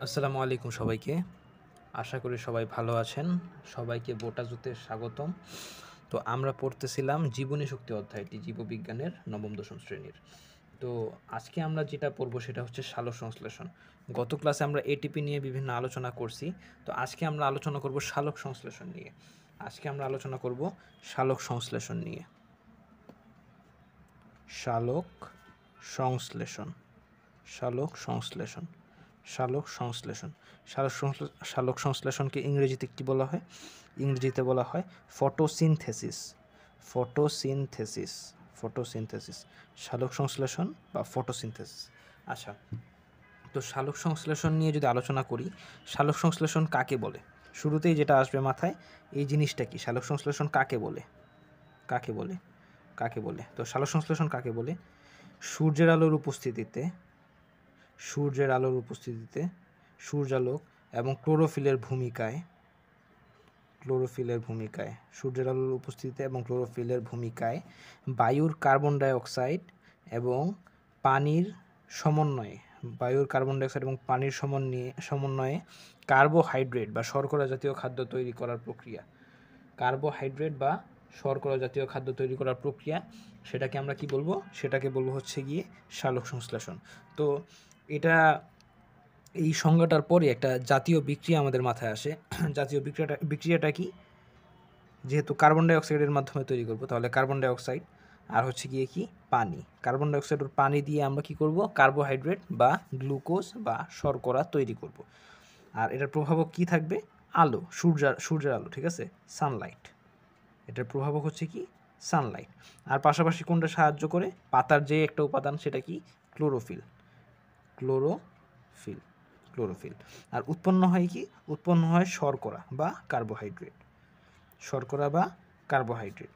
আসসালামু আলাইকুম সবাইকে। আশা করি সবাই ভালো আছেন। সবাইকে বোটাজুতে স্বাগতম। তো আমরা পড়তেছিলাম জীবনী শক্তি অধ্যায়টি জীববিজ্ঞানের নবম দশম শ্রেণীর। তো আজকে আমরা যেটা পড়বো সেটা হচ্ছে সালোক সংশ্লেষণ। গত ক্লাসে আমরা এটিপি নিয়ে বিভিন্ন আলোচনা করছি। তো আজকে আমরা আলোচনা করব সালোক সংশ্লেষণ নিয়ে। আজকে আমরা আলোচনা করব সালোক সংশ্লেষণ নিয়ে। সালোক সংশ্লেষণ, সালোক সংশ্লেষণ, সালোক সংশ্লেষণ। সালোক সংশ্লেষণকে ইংরেজিতে কী বলা হয়? ইংরেজিতে বলা হয় ফটোসিনথেসিস। ফটোসিনথেসিস, ফটোসিনথেসিস, সালোক সংশ্লেষণ বা ফটোসিনথেসিস। আচ্ছা, তো সালোক সংশ্লেষণ নিয়ে যদি আলোচনা করি, সালোক সংশ্লেষণ কাকে বলে? শুরুতেই যেটা আসবে মাথায়, এই জিনিসটা কি? সালোক সংশ্লেষণ কাকে বলে? কাকে বলে? কাকে বলে? তো সালোক সংশ্লেষণ কাকে বলে? সূর্যের আলোর উপস্থিতিতে, সূর্যের আলোর উপস্থিতিতে সূর্যালোক এবং ক্লোরোফিলের ভূমিকায়, ক্লোরোফিলের ভূমিকায়, সূর্যের আলোর উপস্থিতিতে এবং ক্লোরোফিলের ভূমিকায় বায়ুর কার্বন ডাইঅক্সাইড এবং পানির সমন্বয়ে, বায়ুর কার্বন ডাইঅক্সাইড এবং পানির সমন্বয়ে কার্বোহাইড্রেট বা শর্করা জাতীয় খাদ্য তৈরি করার প্রক্রিয়া, কার্বোহাইড্রেট বা শর্করা জাতীয় খাদ্য তৈরি করার প্রক্রিয়া, সেটাকে আমরা কি বলবো? সেটাকে বলবো হচ্ছে গিয়ে সালোক সংশ্লেষণ। তো এটা, এই সংজ্ঞাটার পরে একটা জাতীয় বিক্রিয়া আমাদের মাথায় আসে। জাতীয় বিক্রিয়াটা কি? যেহেতু কার্বন ডাইঅক্সাইডের মাধ্যমে তৈরি করব, তাহলে কার্বন ডাইঅক্সাইড আর হচ্ছে গিয়ে কি? পানি। কার্বন ডাইঅক্সাইড আর পানি দিয়ে আমরা কি করব? কার্বোহাইড্রেট বা গ্লুকোজ বা শর্করা তৈরি করব। আর এটার প্রভাবক কি থাকবে? আলো, সূর্যের আলো, ঠিক আছে? সানলাইট। এটার প্রভাবক হচ্ছে কি? সানলাইট। আর পাশাপাশি কোনটা সাহায্য করে? পাতার যে একটা উপাদান, সেটা কি? ক্লোরোফিল। Chlorophyll, chlorophyll. আর উৎপন্ন হয় কি? উৎপন্ন হয় শর্করা বা কার্বোহাইড্রেট, শর্করা বা কার্বোহাইড্রেট।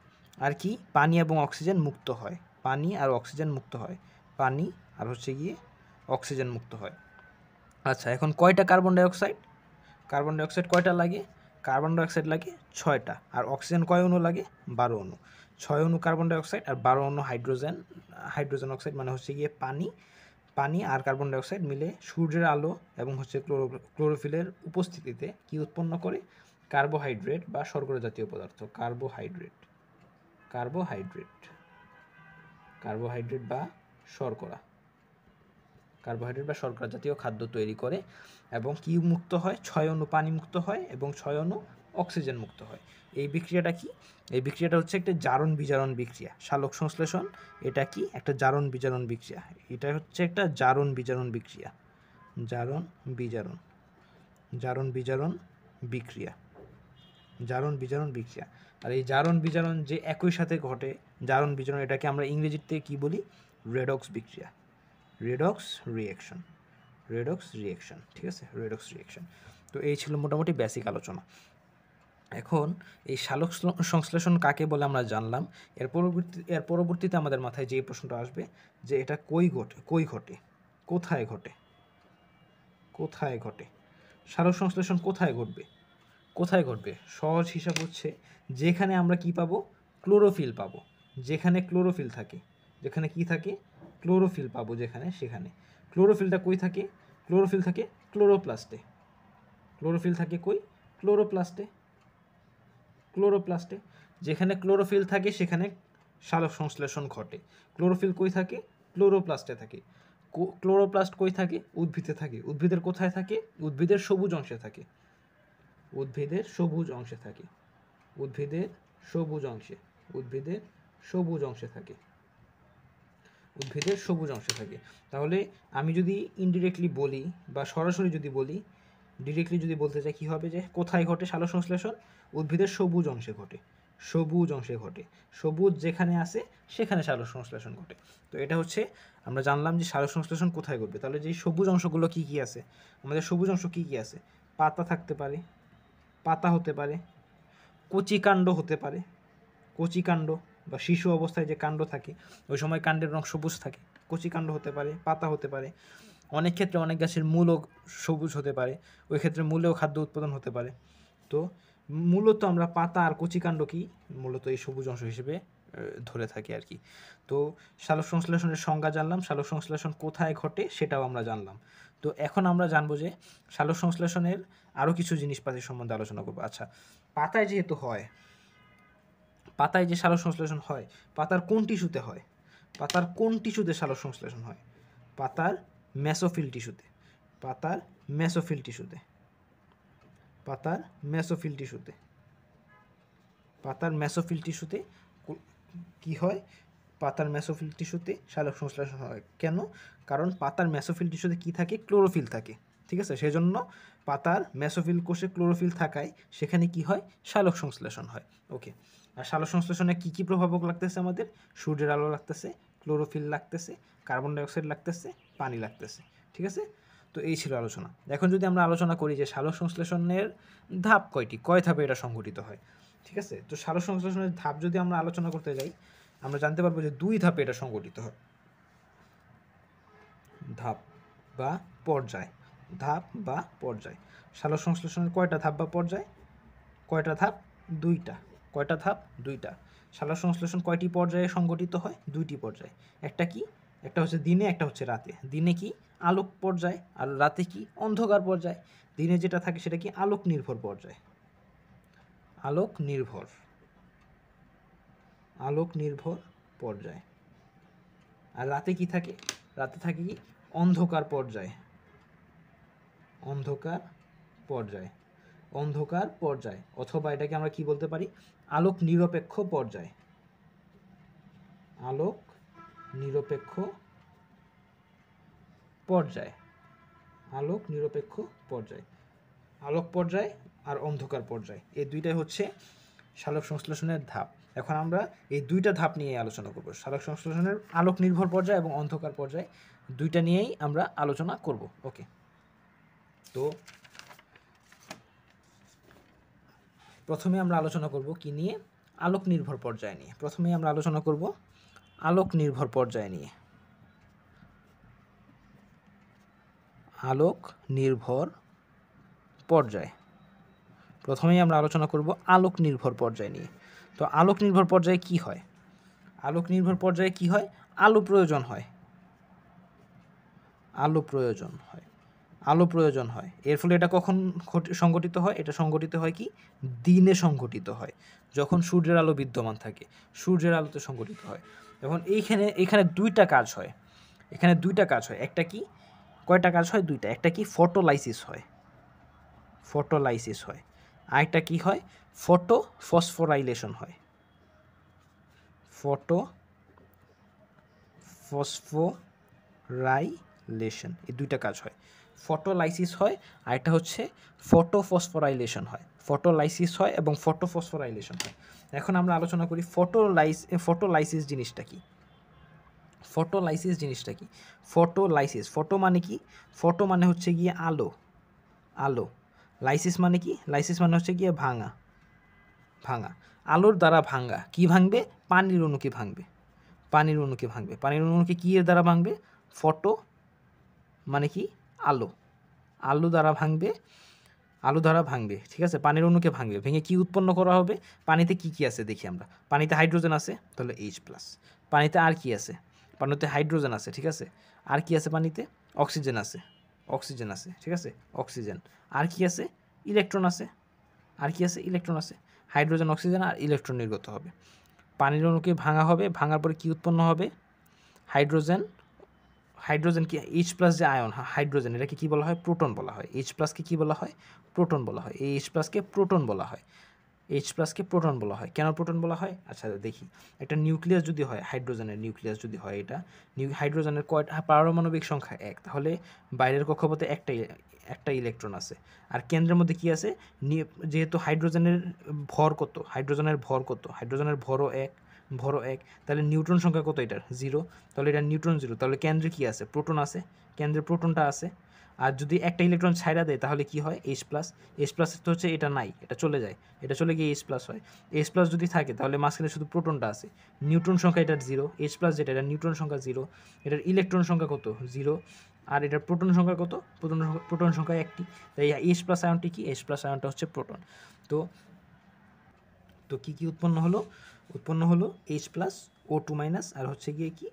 আর কি? পানি এবং অক্সিজেন মুক্ত হয়, পানি আর অক্সিজেন মুক্ত হয়, পানি আর হচ্ছে গিয়ে অক্সিজেন মুক্ত হয়। আচ্ছা, এখন কয়টা কার্বন ডাইঅক্সাইড? কার্বন ডাইঅক্সাইড কয়টা লাগে? কার্বন ডাইঅক্সাইড লাগে 6টা। আর অক্সিজেন কয় অণু লাগে? 12 অণু। 6 অণু কার্বন ডাইঅক্সাইড আর 12 অণু হাইড্রোজেন, হাইড্রোজেন অক্সাইড মানে হচ্ছে গিয়ে পানি। পানি আর কার্বন ডাইঅক্সাইড মিলে সূর্যের আলো এবং হচ্ছে ক্লোরোফিলের উপস্থিতিতে কি উৎপন্ন করে? কার্বোহাইড্রেট বা শর্করা জাতীয় পদার্থ। কার্বোহাইড্রেট, কার্বোহাইড্রেট, কার্বোহাইড্রেট বা শর্করা, কার্বোহাইড্রেট বা শর্করা জাতীয় খাদ্য তৈরি করে। এবং কি মুক্ত হয়? 6 অণু পানি মুক্ত হয় এবং 6 অণু অক্সিজেন মুক্ত হয়। এই বিক্রিয়াটা কি? এই বিক্রিয়াটা হচ্ছে একটা জারণ বিজারণ বিক্রিয়া। সালোক সংশ্লেষণ এটা কি? একটা জারণ বিজারণ বিক্রিয়া। এটা হচ্ছে একটা জারণ বিজারণ বিক্রিয়া। জারণ বিজারণ, জারণ বিজারণ বিক্রিয়া, জারণ বিজারণ বিক্রিয়া। আর এই জারণ বিজারণ যে একই সাথে ঘটে, জারণ বিজারণ, এটাকে আমরা ইংরেজিতে কি বলি? রেডক্স বিক্রিয়া, রেডক্স রিঅ্যাকশন, রেডক্স রিঅ্যাকশন, ঠিক আছে? Redox reaction. তো এই ছিল মোটামুটি বেসিক আলোচনা। এখন এই সালোক সংশ্লেষণ কাকে বলে আমরা জানলাম। এর পরবর্তীতে আমাদের মাথায় যে প্রশ্নটা আসবে যে এটা কই ঘটে, কোথায় ঘটে, কোথায় ঘটে? সালোক সংশ্লেষণ কোথায় ঘটবে? কোথায় ঘটবে? সহজ হিসাব হচ্ছে, যেখানে আমরা কি পাবো? ক্লোরোফিল পাবো। যেখানে ক্লোরোফিল থাকে, যেখানে কি থাকে? ক্লোরোফিল পাবো যেখানে, সেখানে। ক্লোরোফিলটা কই থাকে? ক্লোরোফিল থাকে ক্লোরোপ্লাস্টে। ক্লোরোফিল থাকে কই? ক্লোরোপ্লাস্টে, ক্লোরোপ্লাস্টে। যেখানে ক্লোরোফিল থাকে সেখানে সালোক সংশ্লেষণ ঘটে। ক্লোরোফিল কই থাকে? ক্লোরোপ্লাস্টে থাকে। ক্লোরোপ্লাস্ট কই থাকে? উদ্ভিদে থাকে। উদ্ভিদের কোথায় থাকে? উদ্ভিদের সবুজ অংশে থাকে, উদ্ভিদের সবুজ অংশে থাকে, উদ্ভিদের সবুজ অংশে, উদ্ভিদের সবুজ অংশে থাকে, উদ্ভিদের সবুজ অংশে থাকে। তাহলে আমি যদি ইনডিরেক্টলি বলি বা সরাসরি যদি বলি, ডিরেক্টলি যদি বলতে চাই, কী হবে? যে কোথায় ঘটে সালোক সংশ্লেষণ? উদ্ভিদের সবুজ অংশে ঘটে, সবুজ অংশে ঘটে। সবুজ যেখানে আসে সেখানে সালোক সংশ্লেষণ ঘটে। তো এটা হচ্ছে আমরা জানলাম যে সালোক সংশ্লেষণ কোথায় ঘটবে। তাহলে যে সবুজ অংশগুলো কী কী আছে? আমাদের সবুজ অংশ কী কী আছে? পাতা থাকতে পারে, পাতা হতে পারে, কচিকাণ্ড হতে পারে, কচিকাণ্ড বা শিশু অবস্থায় যে কাণ্ড থাকে ওই সময় কাণ্ডের রং সবুজ থাকে, কচিকাণ্ড হতে পারে, পাতা হতে পারে। অনেক ক্ষেত্রে অনেক গাছের মূলও সবুজ হতে পারে, ওই ক্ষেত্রে মূলেও খাদ্য উৎপাদন হতে পারে। তো মূলত আমরা পাতা আর কচিকাণ্ড কি মূলত এই সবুজ অংশ হিসেবে ধরে থাকি আর কি। তো সালোক সংশ্লেষণের সংজ্ঞা জানলাম, সালোক সংশ্লেষণ কোথায় ঘটে সেটাও আমরা জানলাম। তো এখন আমরা জানবো যে সালোক সংশ্লেষণের আরও কিছু জিনিসপাতি সম্বন্ধে আলোচনা করবো। আচ্ছা, পাতায় যেহেতু হয়, পাতায় যে সালোক সংশ্লেষণ হয়, পাতার কোন টিস্যুতে হয়? পাতার কোন টিস্যুতে সালোক সংশ্লেষণ হয়? পাতার মেসোফিল টিস্যুতে। পাতার মেসোফিল টিস্যুতে। পাতার মেসোফিল টিস্যুতে। পাতার মেসোফিল টিস্যুতে কি হয়? পাতার মেসোফিল টিস্যুতে সালোক সংশ্লেষণ হয়। কেন? কারণ পাতার মেসোফিল টিস্যুতে কি থাকে? ক্লোরোফিল থাকে। ঠিক আছে, সেজন্য পাতার মেসোফিল কোষে ক্লোরোফিল থাকায় সেখানে কি হয়? সালোক সংশ্লেষণ হয়। ওকে, আর সালোক সংশ্লেষণে কী কী প্রভাবক লাগতেছে আমাদের? সূর্যের আলো লাগতেছে, ক্লোরোফিল লাগতেছে, কার্বন ডাইঅক্সাইড লাগতেছে, পানি লাগতেছে। ঠিক আছে, তো এই ছিল আলোচনা। এখন যদি আমরা আলোচনা করি যে সালোক সংশ্লেষণের ধাপ কয়টি, কয় ধাপে এটা সংঘটিত হয়। ঠিক আছে, তো সালোক সংশ্লেষণের ধাপ যদি আমরা আলোচনা করতে যাই, আমরা জানতে পারবো যে 2 ধাপে এটা সংঘটিত হয়। ধাপ বা পর্যায়। ধাপ বা পর্যায়। সালোক সংশ্লেষণের কয়টা ধাপ বা পর্যায়? কয়টা ধাপ? 2টা। কয়টা ধাপ? 2টা। সালোক সংশ্লেষণ কয়টি পর্যায়ে সংঘটিত হয়? 2টি পর্যায়ে। একটা কি? একটা হচ্ছে দিনে, একটা হচ্ছে রাতে। দিনে কি? আলোক পর্যায়। আর রাতে কি? অন্ধকার পর্যায়। দিনে যেটা থাকে সেটা কি? আলোক নির্ভর পর্যায়। আলোক নির্ভর। আলোক নির্ভর পর্যায়। আর রাতে কি থাকে? রাতে থাকে কি? অন্ধকার পর্যায়। অন্ধকার পর্যায়। অন্ধকার পর্যায়, অথবা এটাকে আমরা কি বলতে পারি? আলোক নিরপেক্ষ পর্যায়। আলোক নিরপেক্ষ পর্যায়। আলোক নিরপেক্ষ পর্যায়। আলোক পর্যায় আর অন্ধকার পর্যায়, এই দুইটাই হচ্ছে সালোক সংশ্লেষণের ধাপ। এখন আমরা এই 2টা ধাপ নিয়ে আলোচনা করব। সালোক সংশ্লেষণের আলোক নির্ভর পর্যায় এবং অন্ধকার পর্যায়, 2টা নিয়েই আমরা আলোচনা করব। ওকে, তো প্রথমে আমরা আলোচনা করব কি নিয়ে? আলোক নির্ভর পর্যায় নিয়ে। প্রথমেই আমরা আলোচনা করব আলোক নির্ভর পর্যায় নিয়ে। আলোক নির্ভর পর্যায়। প্রথমেই আমরা আলোচনা করব আলোক নির্ভর পর্যায় নিয়ে। তো আলোক নির্ভর পর্যায়ে কি হয়? আলোক নির্ভর পর্যায়ে কি হয়? আলো প্রয়োজন হয়। আলো প্রয়োজন হয়। আলো প্রয়োজন হয়। এর ফলে এটা কখন সংঘটিত হয়? এটা সংঘটিত হয় কি? দিনে সংঘটিত হয়, যখন সূর্যের আলো বিদ্যমান থাকে। সূর্যের আলোতে সংঘটিত হয়। এখন এখানে 2টা কাজ হয়। এখানে 2টা কাজ হয়। একটা কি? কয়টা কাজ হয়? 2টা। একটা কি? ফটোলাইসিস হয়। ফটোলাইসিস হয়। আরেকটা কি হয়? ফটো ফসফোরাইলেশন হয়। ফটো ফসফোরাইলেশন, এই 2টা কাজ হয়। ফটোলাইসিস হয়, আরেকটা হচ্ছে ফটো ফসফোরাইলেশন হয়। ফটোলাইসিস হয় এবং ফটো ফসফোরাইলেশন হয়। এখন আমরা আলোচনা করি ফটোলাইসিস জিনিসটা কি। ফটোলাইসিস জিনিসটা কি? ফটোলাইসিস, ফটো মানে কি? ফটো মানে হচ্ছে গিয়ে আলো। আলো। লাইসিস মানে কি? লাইসিস মানে হচ্ছে গিয়ে ভাঙা। ভাঙা। আলোর দ্বারা ভাঙা। কি ভাঙবে? পানির অণুকে ভাঙবে। পানির অণুকে ভাঙবে। পানির অণুকে কি এর দ্বারা ভাঙবে? ফটো মানে কি? আলো। আলো দ্বারা ভাঙবে। আলো দ্বারা ভাঙবে। ঠিক আছে, পানির অণুকে ভাঙবে। ভেঙে কি উৎপন্ন করা হবে? পানিতে কি কি আছে দেখি আমরা। পানিতে হাইড্রোজেন আছে, তাহলে H+। পানিতে আর কি আছে? পানিতে হাইড্রোজেন আছে। ঠিক আছে, আর কি আছে পানিতে? অক্সিজেন আছে। অক্সিজেন আছে। ঠিক আছে, অক্সিজেন। আর কি আছে? ইলেকট্রন আছে। আর কি আছে? ইলেকট্রন আছে। হাইড্রোজেন, অক্সিজেন আর ইলেকট্রন নির্গত হবে। পানির অণুকে ভাঙা হবে। ভাঙার পরে কি উৎপন্ন হবে? হাইড্রোজেন। হাইড্রোজেন কি? H+ যে আয়ন, হাইড্রোজেন, এটাকে কি বলা হয়? প্রোটন বলা হয়। H+কে কি বলা হয়? প্রোটন বলা হয়। এই H+কে প্রোটন বলা হয়। H+কে প্রোটন বলা হয়। কেন প্রোটন বলা হয়? আচ্ছা দেখি। একটা নিউক্লিয়াস যদি হয়, হাইড্রোজেনের নিউক্লিয়াস যদি হয়, এটা হাইড্রোজেনের কয়টা পারমাণবিক সংখ্যা? 1। তাহলে বাইরের কক্ষপথে একটা ইলেকট্রন আছে। আর কেন্দ্রের মধ্যে কি আছে? যেহেতু হাইড্রোজেনের ভর কত? হাইড্রোজেনের ভর কত? হাইড্রোজেনের ভরও 1। ভরও 1, তাহলে নিউট্রন সংখ্যা কত এটার? 0। তাহলে এটা নিউট্রন 0। তাহলে কেন্দ্রে কি আছে? প্রোটন আছে। কেন্দ্রে প্রোটনটা আছে। আর যদি একটা ইলেকট্রন ছাইড়া দেয় তাহলে কি হয়? H+। H+ তো হচ্ছে এটা নাই, এটা চলে যায়, এটা চলে গিয়ে H+ হয়। H+ যদি থাকে তাহলে মাঝখানে শুধু প্রোটনটা আছে। নিউট্রন সংখ্যা এটার 0। H+ যেটা, এটা নিউট্রন সংখ্যা 0। এটার ইলেকট্রন সংখ্যা কত? 0। আর এটার প্রোটন সংখ্যা কত? প্রোটন সংখ্যা 1টি। তাই H+ আয়নটি কি? H+ আয়নটা হচ্ছে প্রোটন। তো তো কি কি উৎপন্ন হলো? উৎপন্ন হলো H+, O2- আর হচ্ছে গিয়ে কি?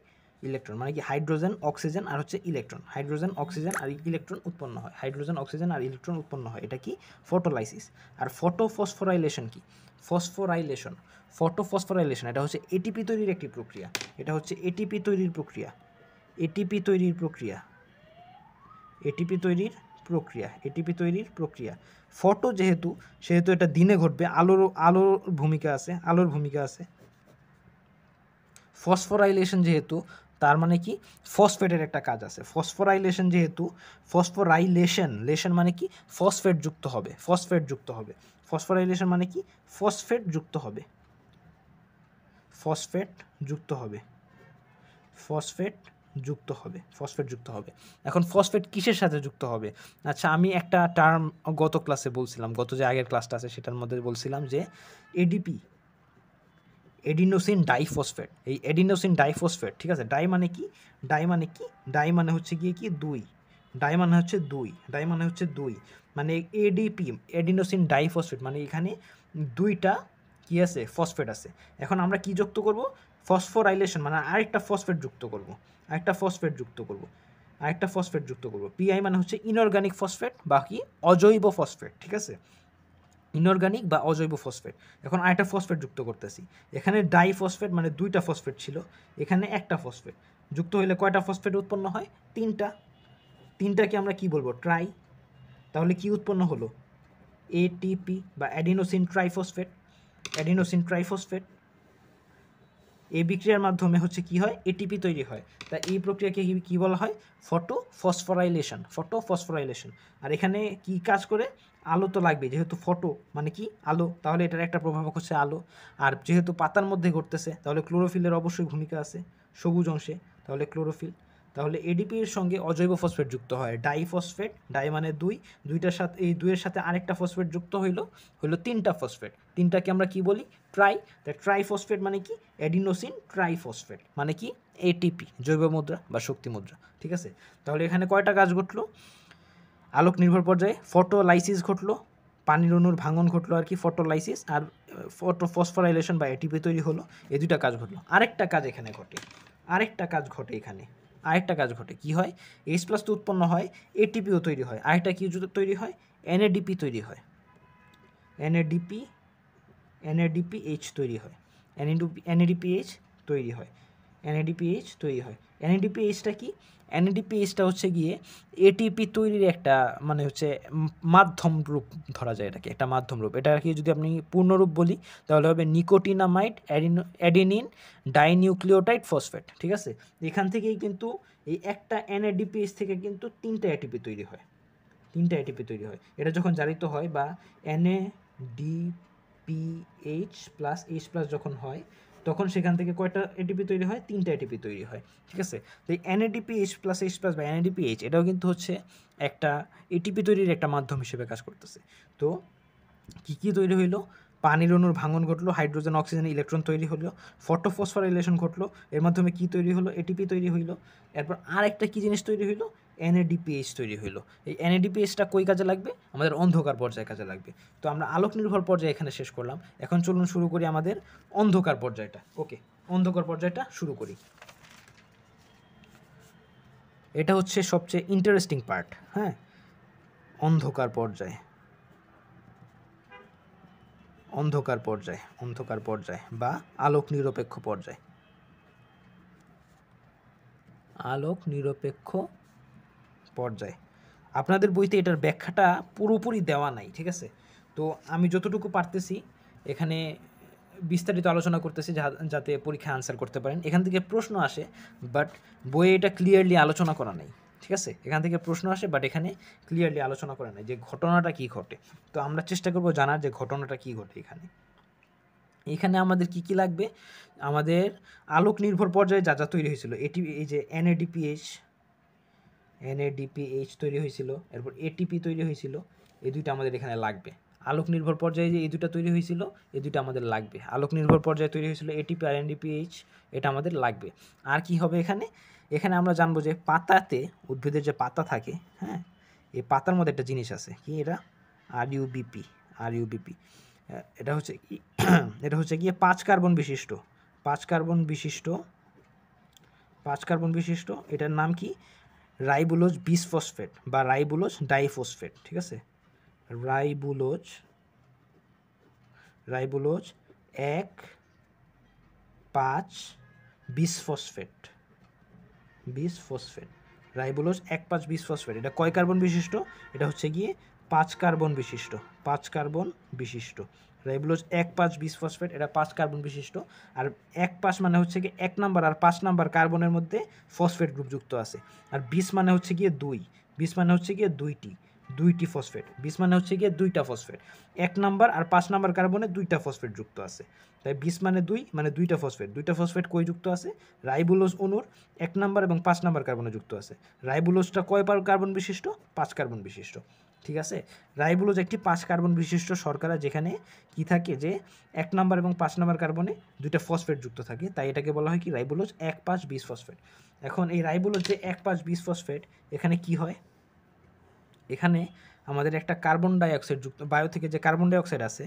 ইলেকট্রন, মানে কি হাইড্রোজেন অক্সিজেন আর হচ্ছে ইলেকট্রন, হাইড্রোজেন অক্সিজেন আর ইলেকট্রন উৎপন্ন হয়, হাইড্রোজেন অক্সিজেন আর ইলেকট্রন উৎপন্ন হয়, এটা কি ফটোলাইসিস। আর ফটোফসফোরাইলেশন কি, ফসফোরাইলেশন, ফটোফসফোরাইলেশন এটা হচ্ছে এটিপি তৈরির একটি প্রক্রিয়া, এটা হচ্ছে এটিপি তৈরির প্রক্রিয়া, এটিপি তৈরির প্রক্রিয়া, এটিপি তৈরির প্রক্রিয়া, এটিপি তৈরির প্রক্রিয়া। ফটো যেহেতু, সেহেতু এটা দিনে ঘটবে, আলোর ভূমিকা আছে, আলোর ভূমিকা আছে। ফসফোরাইলেশন যেহেতু, তার মানে কি ফসফেটের একটা কাজ আছে, ফসফোরাইলেশন যেহেতু, ফসফোরাইলেশন, লেশন মানে কি ফসফেট যুক্ত হবে, ফসফেট যুক্ত হবে, ফসফোরাইলেশন মানে কি ফসফেট যুক্ত হবে, ফসফেট যুক্ত হবে, ফসফেট যুক্ত হবে, ফসফেট যুক্ত হবে। এখন ফসফেট কিসের সাথে যুক্ত হবে? আচ্ছা, আমি একটা টার্ম গত ক্লাসে বলছিলাম, গত যে আগের ক্লাসটা আছে সেটার মধ্যে বলছিলাম যে এডিপি, এডিনোসিন ডাইফসফেট, এই এডিনোসিন ডাইফসফেট, ঠিক আছে, ডাই মানে কি, ডাই মানে কি, ডাই মানে হচ্ছে গিয়ে কি দুই, ডাই মানে হচ্ছে দুই, ডাই মানে হচ্ছে দুই, মানে এডিপি এডিনোসিন ডাইফসফেট মানে এখানে দুইটা কি আছে, ফসফেট আছে। এখন আমরা কি যুক্ত করব, ফসফোরাইলেশন মানে আরেকটা ফসফেট যুক্ত করব, আরেকটা ফসফেট যুক্ত করব, আরেকটা ফসফেট যুক্ত করব। পিআই মানে হচ্ছে ইনঅর্গানিক ফসফেট বা কি অজৈব ফসফেট, ঠিক আছে, ইনঅর্গানিক বা অজৈব ফসফেট। এখন আরেকটা ফসফেট যুক্ত করতেছি, এখানে ডাইফসফেট মানে দুইটা ফসফেট ছিল, এখানে একটা ফসফেট যুক্ত হইলে কয়টা ফসফেট উৎপন্ন হয়, তিনটা, তিনটাকে আমরা কি বলবো, ট্রাই। তাহলে কি উৎপন্ন হলো, এটিপি বা অ্যাডিনোসিন ট্রাইফসফেট, অ্যাডিনোসিন ট্রাইফসফেট। এই বিক্রিয়ার মাধ্যমে হচ্ছে কি হয়, এটিপি তৈরি হয়। তা এই প্রক্রিয়াকে কি বলা হয়, ফটোফসফোরাইলেশন, ফটোফসফোরাইলেশন। আর এখানে কি কাজ করে, আলো তো লাগবে, যেহেতু ফটো মানে কি আলো, তাহলে এটার একটা প্রভাবক হচ্ছে আলো। আর যেহেতু পাতার মধ্যে ঘটতেছে, তাহলে ক্লোরোফিলের অবশ্যই ভূমিকা আছে সবুজ অংশে, তাহলে ক্লোরোফিল। তাহলে এডিপির সঙ্গে অজৈব ফসফেট যুক্ত হয়, ডাইফসফেট, ডাই মানে দুই, দুইটার সাথে, এই দুইয়ের সাথে আরেকটা ফসফেট যুক্ত হইলো তিনটা ফসফেট, তিনটাকে আমরা কি বলি, ট্রাই। ট্রাইফসফেট মানে কি অ্যাডিনোসিন ট্রাইফসফেট মানে কি এটিপি, জৈব মুদ্রা বা শক্তি মুদ্রা, ঠিক আছে। তাহলে এখানে কয়টা কাজ ঘটলো, আলোক নির্ভর পর্যায়ে ফটোলাইসিস ঘটলো, পানির অণুর ভাঙন ঘটলো আর কি ফটোলাইসিস, আর ফসফোরাইলেশন বা এটিপি তৈরি হলো, এই দুইটা কাজ ঘটলো। আরেকটা কাজ এখানে ঘটে, আরেকটা কাজ ঘটে এখানে, আরেকটা কাজ ঘটে, কি হয়, এইচ প্লাস তো উৎপন্ন হয়, এটিপিও তৈরি হয়, আরেকটা কি তৈরি হয়, এনএডিপি তৈরি হয়, এনএডিপি, এনএডিপিএইচ তৈরি হয়, এনএডিপিএইচ তৈরি হয়, এনএডিপিএইচ তৈরি হয়। এনএডিপিএইচটা কি, এনএডিপিএইচটা হচ্ছে গিয়ে এটিপি তৈরির একটা মানে হচ্ছে মাধ্যম রূপ ধরা যায়, এটাকে একটা মাধ্যম রূপ। এটাকে যদি আপনি পূর্ণরূপ বলি তাহলে হবে নিকোটিনামাইড অ্যাডেনিন ডাইনিউক্লিওটাইড ফসফেট, ঠিক আছে। এখান থেকেই কিন্তু এই একটা এনএডিপিএইচ থেকে কিন্তু তিনটা এটিপি তৈরি হয়, তিনটা এটিপি তৈরি হয়। এটা যখন জারিত হয় বা NADPH প্লাস H প্লাস যখন হয়, তখন সেখান থেকে কয়টা এটিপি তৈরি হয়, তিনটা এটিপি তৈরি হয়, ঠিক আছে। তো এই NADPH প্লাস H প্লাস বা NADPH এটাও কিন্তু হচ্ছে একটা এটিপি তৈরির একটা মাধ্যম হিসেবে কাজ করতেছে। তো কী কী তৈরি হইলো, পানির অণুর ভাঙন ঘটলো, হাইড্রোজেন অক্সিজেন ইলেকট্রন তৈরি হলো, ফটোফসফোরাইলেশন ঘটলো, এর মাধ্যমে কী তৈরি হলো, এটিপি তৈরি হইলো। এরপর আরেকটা কী জিনিস তৈরি হইলো, NADPH তৈরি হইলো। এই NADPHটা কই কাজে লাগবে, আমাদের অন্ধকার পর্যায়ে কাজে লাগবে। তো আমরা আলোক নির্ভর পর্যায়ে এখানে শেষ করলাম, এখন চলুন শুরু করি আমাদের অন্ধকার পর্যায়টা। ওকে, অন্ধকার পর্যায়টা শুরু করি। এটা হচ্ছে সবচেয়ে ইন্টারেস্টিং পার্ট, হ্যাঁ, অন্ধকার পর্যায়, অন্ধকার পর্যায়, অন্ধকার পর্যায় বা আলোক নিরপেক্ষ পর্যায়, আলোক নিরপেক্ষ পর্যায়। আপনাদের বইতে এটার ব্যাখ্যাটা পুরোপুরি দেওয়া নাই, ঠিক আছে। তো আমি যতটুকু পারতেছি এখানে বিস্তারিত আলোচনা করতেছি যাতে পরীক্ষায় আনসার করতে পারেন। এখান থেকে প্রশ্ন আসে, বাট বইয়ে এটা ক্লিয়ারলি আলোচনা করা নাই, ঠিক আছে। এখান থেকে প্রশ্ন আসে, বাট এখানে ক্লিয়ারলি আলোচনা করা নাই যে ঘটনাটা কী ঘটে। তো আমরা চেষ্টা করব জানার যে ঘটনাটা কী ঘটে এখানে। এখানে আমাদের কি কি লাগবে, আমাদের আলোক নির্ভর পর্যায়ে যা যা তৈরি হয়েছিল, এটি এই যে NADPH তৈরি হয়েছিল, এরপর এটিপি তৈরি হয়েছিল, এই দুইটা আমাদের এখানে লাগবে। আলোক নির্ভর পর্যায়ে যে এই দুটো তৈরি হয়েছিল, এই দুটো আমাদের লাগবে। আলোক নির্ভর পর্যায়ে তৈরি হয়েছিল এটিপি আর NADPH, এটা আমাদের লাগবে। আর কি হবে এখানে, এখানে আমরা জানবো যে পাতাতে, উদ্ভিদের যে পাতা থাকে, হ্যাঁ, এই পাতার মধ্যে একটা জিনিস আছে, কি এটা, RUBP, এটা হচ্ছে এটা হচ্ছে গিয়ে 5 কার্বন বিশিষ্ট, 5 কার্বন বিশিষ্ট 5 কার্বন বিশিষ্ট, এটার নাম কি? রাইবুলোজ বিসফসফেট বা রাইবুলোজ ডাইফসফেট, ঠিক আছে? Ribulose 1,5 bisphosphate, ribulose 1,5 bisphosphate. এটা কয় কার্বন বিশিষ্ট? এটা হচ্ছে গিয়ে 5 কার্বন বিশিষ্ট, 5 কার্বন বিশিষ্ট। রাইবুলোজ 1,5 বিসফসফেট, এটা 5 কার্বন বিশিষ্ট। আর 1,5 মানে হচ্ছে গিয়ে 1 নাম্বার আর 5 নাম্বার কার্বনের মধ্যে ফসফেট গ্রুপ যুক্ত আছে। আর 20 মানে হচ্ছে গিয়ে 2, 20 মানে হচ্ছে গিয়ে দুইটি ফসফেট, 20 মানে হচ্ছে গিয়ে 2টা ফসফেট। 1 নাম্বার আর 5 নাম্বার কার্বনে 2টা ফসফেট যুক্ত আছে, তাই 20 মানে 2 মানে 2টা ফসফেট। 2টা ফসফেট কই যুক্ত আছে? রাইবুলোজ অণুর 1 নাম্বার এবং 5 নাম্বার কার্বনে যুক্ত আছে। রাইবুলোজটা কয় কার্বন বিশিষ্ট? 5 কার্বন বিশিষ্ট, ঠিক আছে? রাইবুলোজ একটি 5 কার্বন বিশিষ্ট শর্করা, যেখানে কি থাকে যে 1 নাম্বার এবং 5 নাম্বার কার্বনে 2টা ফসফেট যুক্ত থাকে, তাই এটাকে বলা হয় কি? Ribulose 1,5 bisphosphate. এখন এই রাইবুলোজ যে 1,5 বিসফসফেট, এখানে কি হয়? এখানে আমাদের একটা কার্বন ডাইঅক্সাইড যুক্ত, বায়ু থেকে যে কার্বন ডাইঅক্সাইড আছে,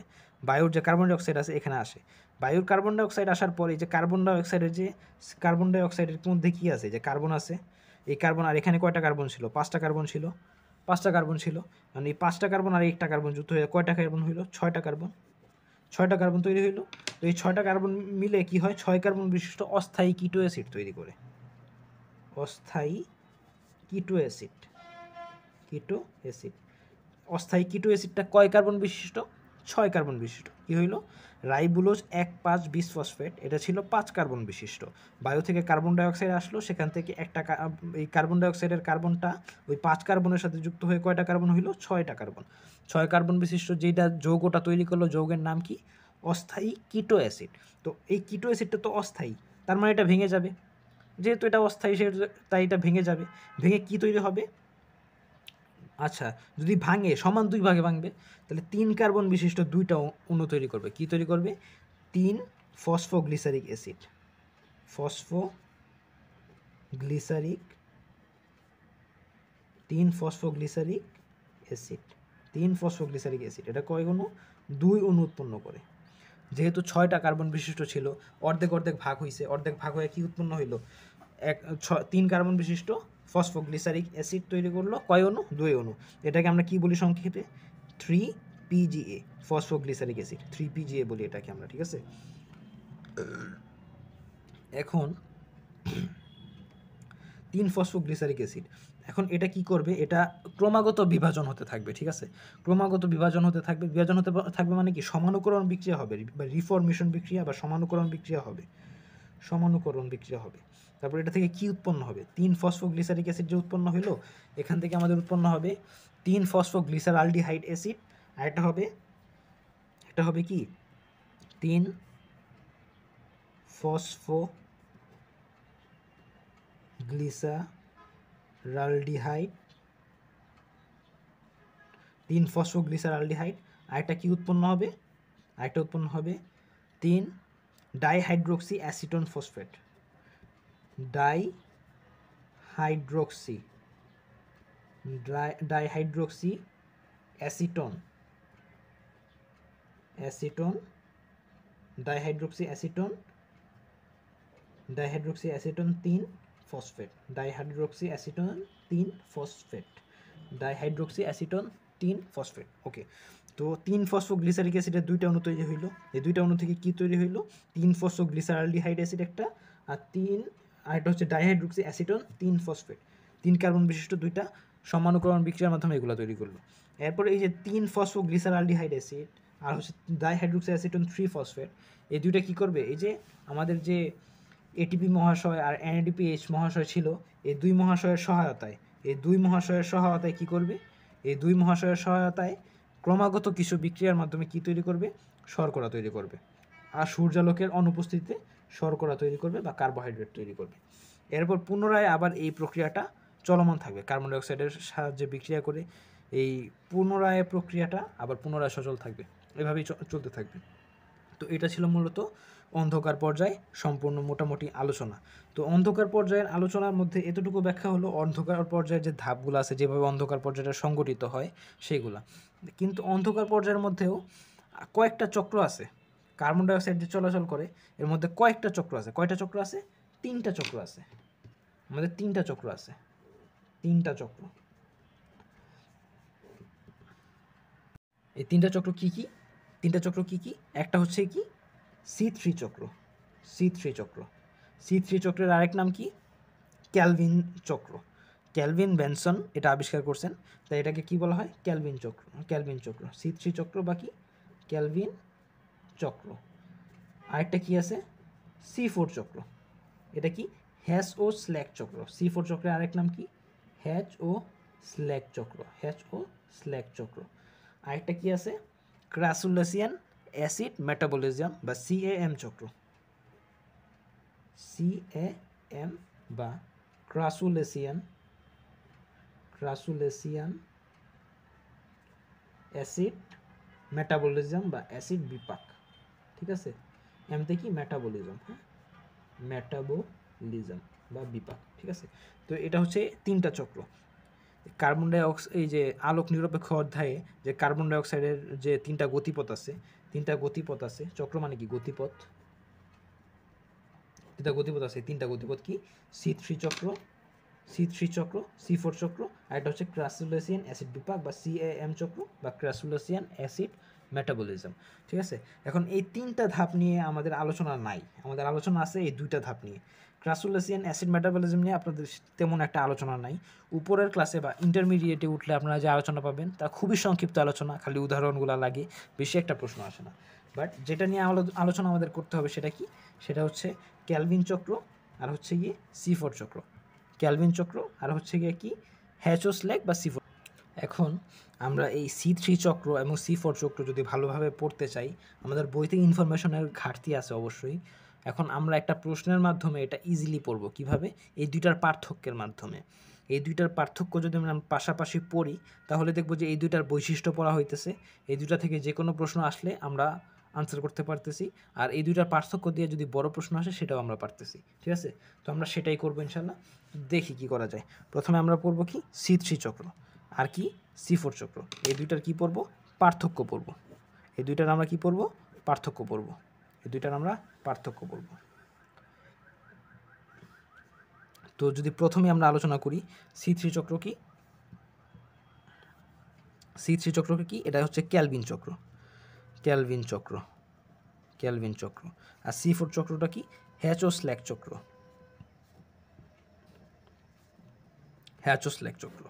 বায়ুর যে কার্বন ডাইঅক্সাইড আছে এখানে আসে। বায়ুর কার্বন ডাইঅক্সাইড আসার পরে যে কার্বন ডাইঅক্সাইডের মধ্যে কী আছে? যে কার্বন আছে, এই কার্বন, আর এখানে কয়টা কার্বন ছিল? 5টা কার্বন ছিল, 5টা কার্বন ছিল। মানে এই 5টা কার্বন আর একটা কার্বন যুক্ত হয়ে কয়টা কার্বন হইল? 6টা কার্বন, 6টা কার্বন তৈরি হইল। তো এই 6টা কার্বন মিলে কি হয়? 6 কার্বন বিশিষ্ট অস্থায়ী কিটো অ্যাসিড তৈরি করে, অস্থায়ী কিটো অ্যাসিড। অস্থায়ী কিটো অ্যাসিডটা কয় কার্বন বিশিষ্ট? 6 কার্বন বিশিষ্ট। কি হইল? রাইবুলোজ 1,5 বিসফসফেট, এটা ছিল 5 কার্বন বিশিষ্ট। বায়ু থেকে কার্বন ডাইঅক্সাইড আসলো, সেখান থেকে একটা এই কার্বন ডাইঅক্সাইডের কার্বনটা ওই 5 কার্বনের সাথে যুক্ত হয়ে কয়টা কার্বন হইল? 6টা কার্বন। 6 কার্বন বিশিষ্ট যেটা যৌগটা তৈরি করলো, যৌগের নাম কি? অস্থায়ী কিটো অ্যাসিড। তো এই কিটো অ্যাসিডটা তো অস্থায়ী, তার মানে এটা ভেঙে যাবে। যেহেতু এটা অস্থায়ী, তাই এটা ভেঙে যাবে। ভেঙে কি তৈরি হবে? আচ্ছা, যদি ভাঙে সমান 2 ভাগে ভাঙবে, তাহলে 3 কার্বন বিশিষ্ট 2টা অণু তৈরি করবে। কি তৈরি করবে? 3 phosphoglyceric acid, phosphoglyceric 3 phosphoglyceric acid, 3 phosphoglyceric acid. এটা কয় অণু? 2 অণু উৎপন্ন করে। যেহেতু 6টা কার্বন বিশিষ্ট ছিল, অর্ধেক অর্ধেক ভাগ হয়েছে, অর্ধেক ভাগ হয়ে কি উৎপন্ন হইল? 3 কার্বন বিশিষ্ট ফসফোগ্লিসারিক অ্যাসিড তৈরি করলো। কয় অণু? 2 অণু। এটাকে আমরা কি বলি সংক্ষেপে? 3PGA, ফসফোগ্লিসারিক অ্যাসিড, 3PGA বলি এটাকে আমরা, ঠিক আছে? এখন 3 ফসফোগ্লিসারিক অ্যাসিড, এখন এটা কি করবে? এটা ক্রমাগত বিভাজন হতে থাকবে, ঠিক আছে? ক্রমাগত বিভাজন হতে থাকবে। বিভাজন হতে থাকবে মানে কি? সমানুকরণ বিক্রিয়া হবে, বা রিফরমেশন বিক্রিয়া বা সমানুকরণ বিক্রিয়া হবে, সমানুকরণ বিক্রিয়া হবে। তারপর এটা থেকে কি উৎপন্ন হবে? 3 ফসফোগ্লিসারিক অ্যাসিড যে উৎপন্ন হইলো, এখান থেকে আমাদের উৎপন্ন হবে 3 ফসফোগ্লিসারালডিহাইড অ্যাসিড। আর এটা হবে কি? 3 ফসফোগ্লিসারালডিহাইড, 3 ফসফোগ্লিসারালডিহাইড। আরেকটা কি উৎপন্ন হবে? আরেকটা উৎপন্ন হবে 3 dihydroxy acetone phosphate, dihydroxy acetone, dihydroxy acetone 3 phosphate, dihydroxy acetone 3 phosphate. Okay, তো 3 ফসফোগ্লিসারিক অ্যাসিডের 2টা অণু তৈরি হইল। এই 2টা অণু থেকে কি তৈরি হইল? 3 ফসফোগ্লিসারালডিহাইড অ্যাসিড একটা, আর আরেকটা হচ্ছে ডাইহাইড্রোক্সি অ্যাসিটোন 3 ফসফেট, 3 কার্বন বিশিষ্ট 2টা সমানুকরণ বিক্রিয়ার মাধ্যমে এগুলো তৈরি করলো। এরপর এই যে 3 ফসফোগ্লিসারালডিহাইড অ্যাসিড আর হচ্ছে ডাইহাইড্রোক্সি অ্যাসিটোন 3 ফসফেট, এই 2টা কী করবে? এই যে আমাদের যে এটিপি মহাশয় আর NADPH মহাশয় ছিল, এই 2 মহাশয়ের সহায়তায় কী করবে? এই 2 মহাশয়ের সহায়তায় ক্রমাগত কিছু বিক্রিয়ার মাধ্যমে কি তৈরি করবে? শর্করা তৈরি করবে। আর সূর্যালোকের অনুপস্থিতিতে শর্করা তৈরি করবে বা কার্বোহাইড্রেট তৈরি করবে। এরপর পুনরায় আবার এই প্রক্রিয়াটা চলমান থাকবে, কার্বন ডাইঅক্সাইডের সাহায্যে বিক্রিয়া করে এই পুনরায় প্রক্রিয়াটা আবার পুনরায় সচল থাকবে, এভাবেই চলতে থাকবে। তো এটা ছিল মূলত অন্ধকার পর্যায় সম্পূর্ণ মোটামুটি আলোচনা। তো অন্ধকার পর্যায়ের আলোচনার মধ্যে এতটুকু ব্যাখ্যা হলো অন্ধকার পর্যায়ের যে ধাপগুলো আছে, যেভাবে অন্ধকার পর্যায়টা সংগঠিত হয় সেগুলা। কিন্তু অন্ধকার পর্যায়ের মধ্যেও কয়েকটা চক্র আছে, কার্বন ডাইঅক্সাইড যে চলাচল করে এর মধ্যে কয়েকটা চক্র আছে। কয়টা চক্র আছে? 3টা চক্র আছে। আমাদের 3টা চক্র আছে, 3টা চক্র। এই 3টা চক্র কি কি? 3টা চক্র কি কি? একটা হচ্ছে কি C3 চক্র, C3 চক্র। C3 চক্রের আরেক নাম কি? ক্যালভিন চক্র। ক্যালভিন বেনসন এটা আবিষ্কার করছেন, তাই এটাকে কি বলা হয়? ক্যালভিন চক্র। ক্যালভিন চক্র, C3 চক্র বা কি ক্যালভিন চক্র। আরেকটা কি আছে? C4 চক্র। এটা কি? হ্যাচ ও স্ল্যাক চক্র। C4 চক্রের আরেক নাম কি? হ্যাচ ও স্ল্যাক চক্র, হ্যাচ ও স্ল্যাক চক্র। আরেকটা কি আছে? ক্রাসুলেসিয়ান অ্যাসিড মেটাবলিজম বা CAM চক্র। CAM বা ক্রাসুলেসিয়ান অ্যাসিড মেটাবলিজম বা অ্যাসিড বিপাক। ঠিক আছে, এমতে কি মেটাবলিজম, হ্যাঁ মেটাবলিজম বা বিপাক। ঠিক আছে, তো এটা হচ্ছে 3টা চক্র। কার্বন ডাইঅক্সাইড, এই যে আলোক নিরপেক্ষ অধ্যায়ে যে কার্বন ডাইঅক্সাইডের যে 3টা গতিপথ আছে, 3টা গতিপথ আছে, চক্র মানে কি গতিপথ, 3টা গতিপথ আছে। 3টা গতিপথ কি? C3 চক্র, C3 চক্র, C4 চক্র, আর এটা হচ্ছে ক্রাসুলেসিয়ান অ্যাসিড বিপাক বা CAM চক্র বা ক্রাসুলেসিয়ান অ্যাসিড মেটাবলিজম। ঠিক আছে, এখন এই 3টা ধাপ নিয়ে আমাদের আলোচনা নাই, আমাদের আলোচনা আছে এই 2টা ধাপ নিয়ে। ক্রাসুলেসিয়ান অ্যাসিড মেটাবলিজম নিয়ে আপনাদের তেমন একটা আলোচনা নাই। উপরের ক্লাসে বা ইন্টারমিডিয়েটে উঠলে আপনারা যে আলোচনা পাবেন তা খুবই সংক্ষিপ্ত আলোচনা, খালি উদাহরণগুলো লাগে, বেশি একটা প্রশ্ন আসে না। বাট যেটা নিয়ে আলোচনা আমাদের করতে হবে সেটা কি? সেটা হচ্ছে ক্যালভিন চক্র আর হচ্ছে গিয়ে C4 চক্র। ক্যালভিন চক্র আর হচ্ছে গিয়ে কি হ্যাচো স্ল্যাক বা C4। এখন আমরা এই C3 চক্র এবং C4 চক্র যদি ভালোভাবে পড়তে চাই, আমাদের বইতে ইনফরমেশনের ঘাটতি আছে অবশ্যই। এখন আমরা একটা প্রশ্নের মাধ্যমে এটা ইজিলি পড়ব। কিভাবে? এই দুইটার পার্থক্যের মাধ্যমে। এই দুইটার পার্থক্য যদি আমরা পাশাপাশি পড়ি তাহলে দেখব যে এই দুইটার বৈশিষ্ট্য পড়া হইতেছে, এই দুইটা থেকে যে কোনো প্রশ্ন আসলে আমরা আনসার করতে পারতেছি, আর এই দুইটার পার্থক্য দিয়ে যদি বড় প্রশ্ন আসে সেটাও আমরা পারতেছি। ঠিক আছে, তো আমরা সেটাই করবো ইনশাল্লাহ। দেখি কি করা যায়। প্রথমে আমরা পড়বো কি C3 চক্র আর কি C4 চক্র, এই দুইটার কি পড়বো? পার্থক্য পড়বো। এই দুইটার আমরা কি পড়বো? পার্থক্য পড়বো। এই দুইটার আমরা পার্থক্য পড়বো। তো যদি প্রথমে আমরা আলোচনা করি C3 চক্র কি, C3 চক্র কি? এটা হচ্ছে ক্যালভিন চক্র, ক্যালভিন চক্র, ক্যালভিন চক্র। আর C4 চক্রটা কি? হ্যাচো স্ল্যাক চক্র, হ্যাচো স্ল্যাক চক্র।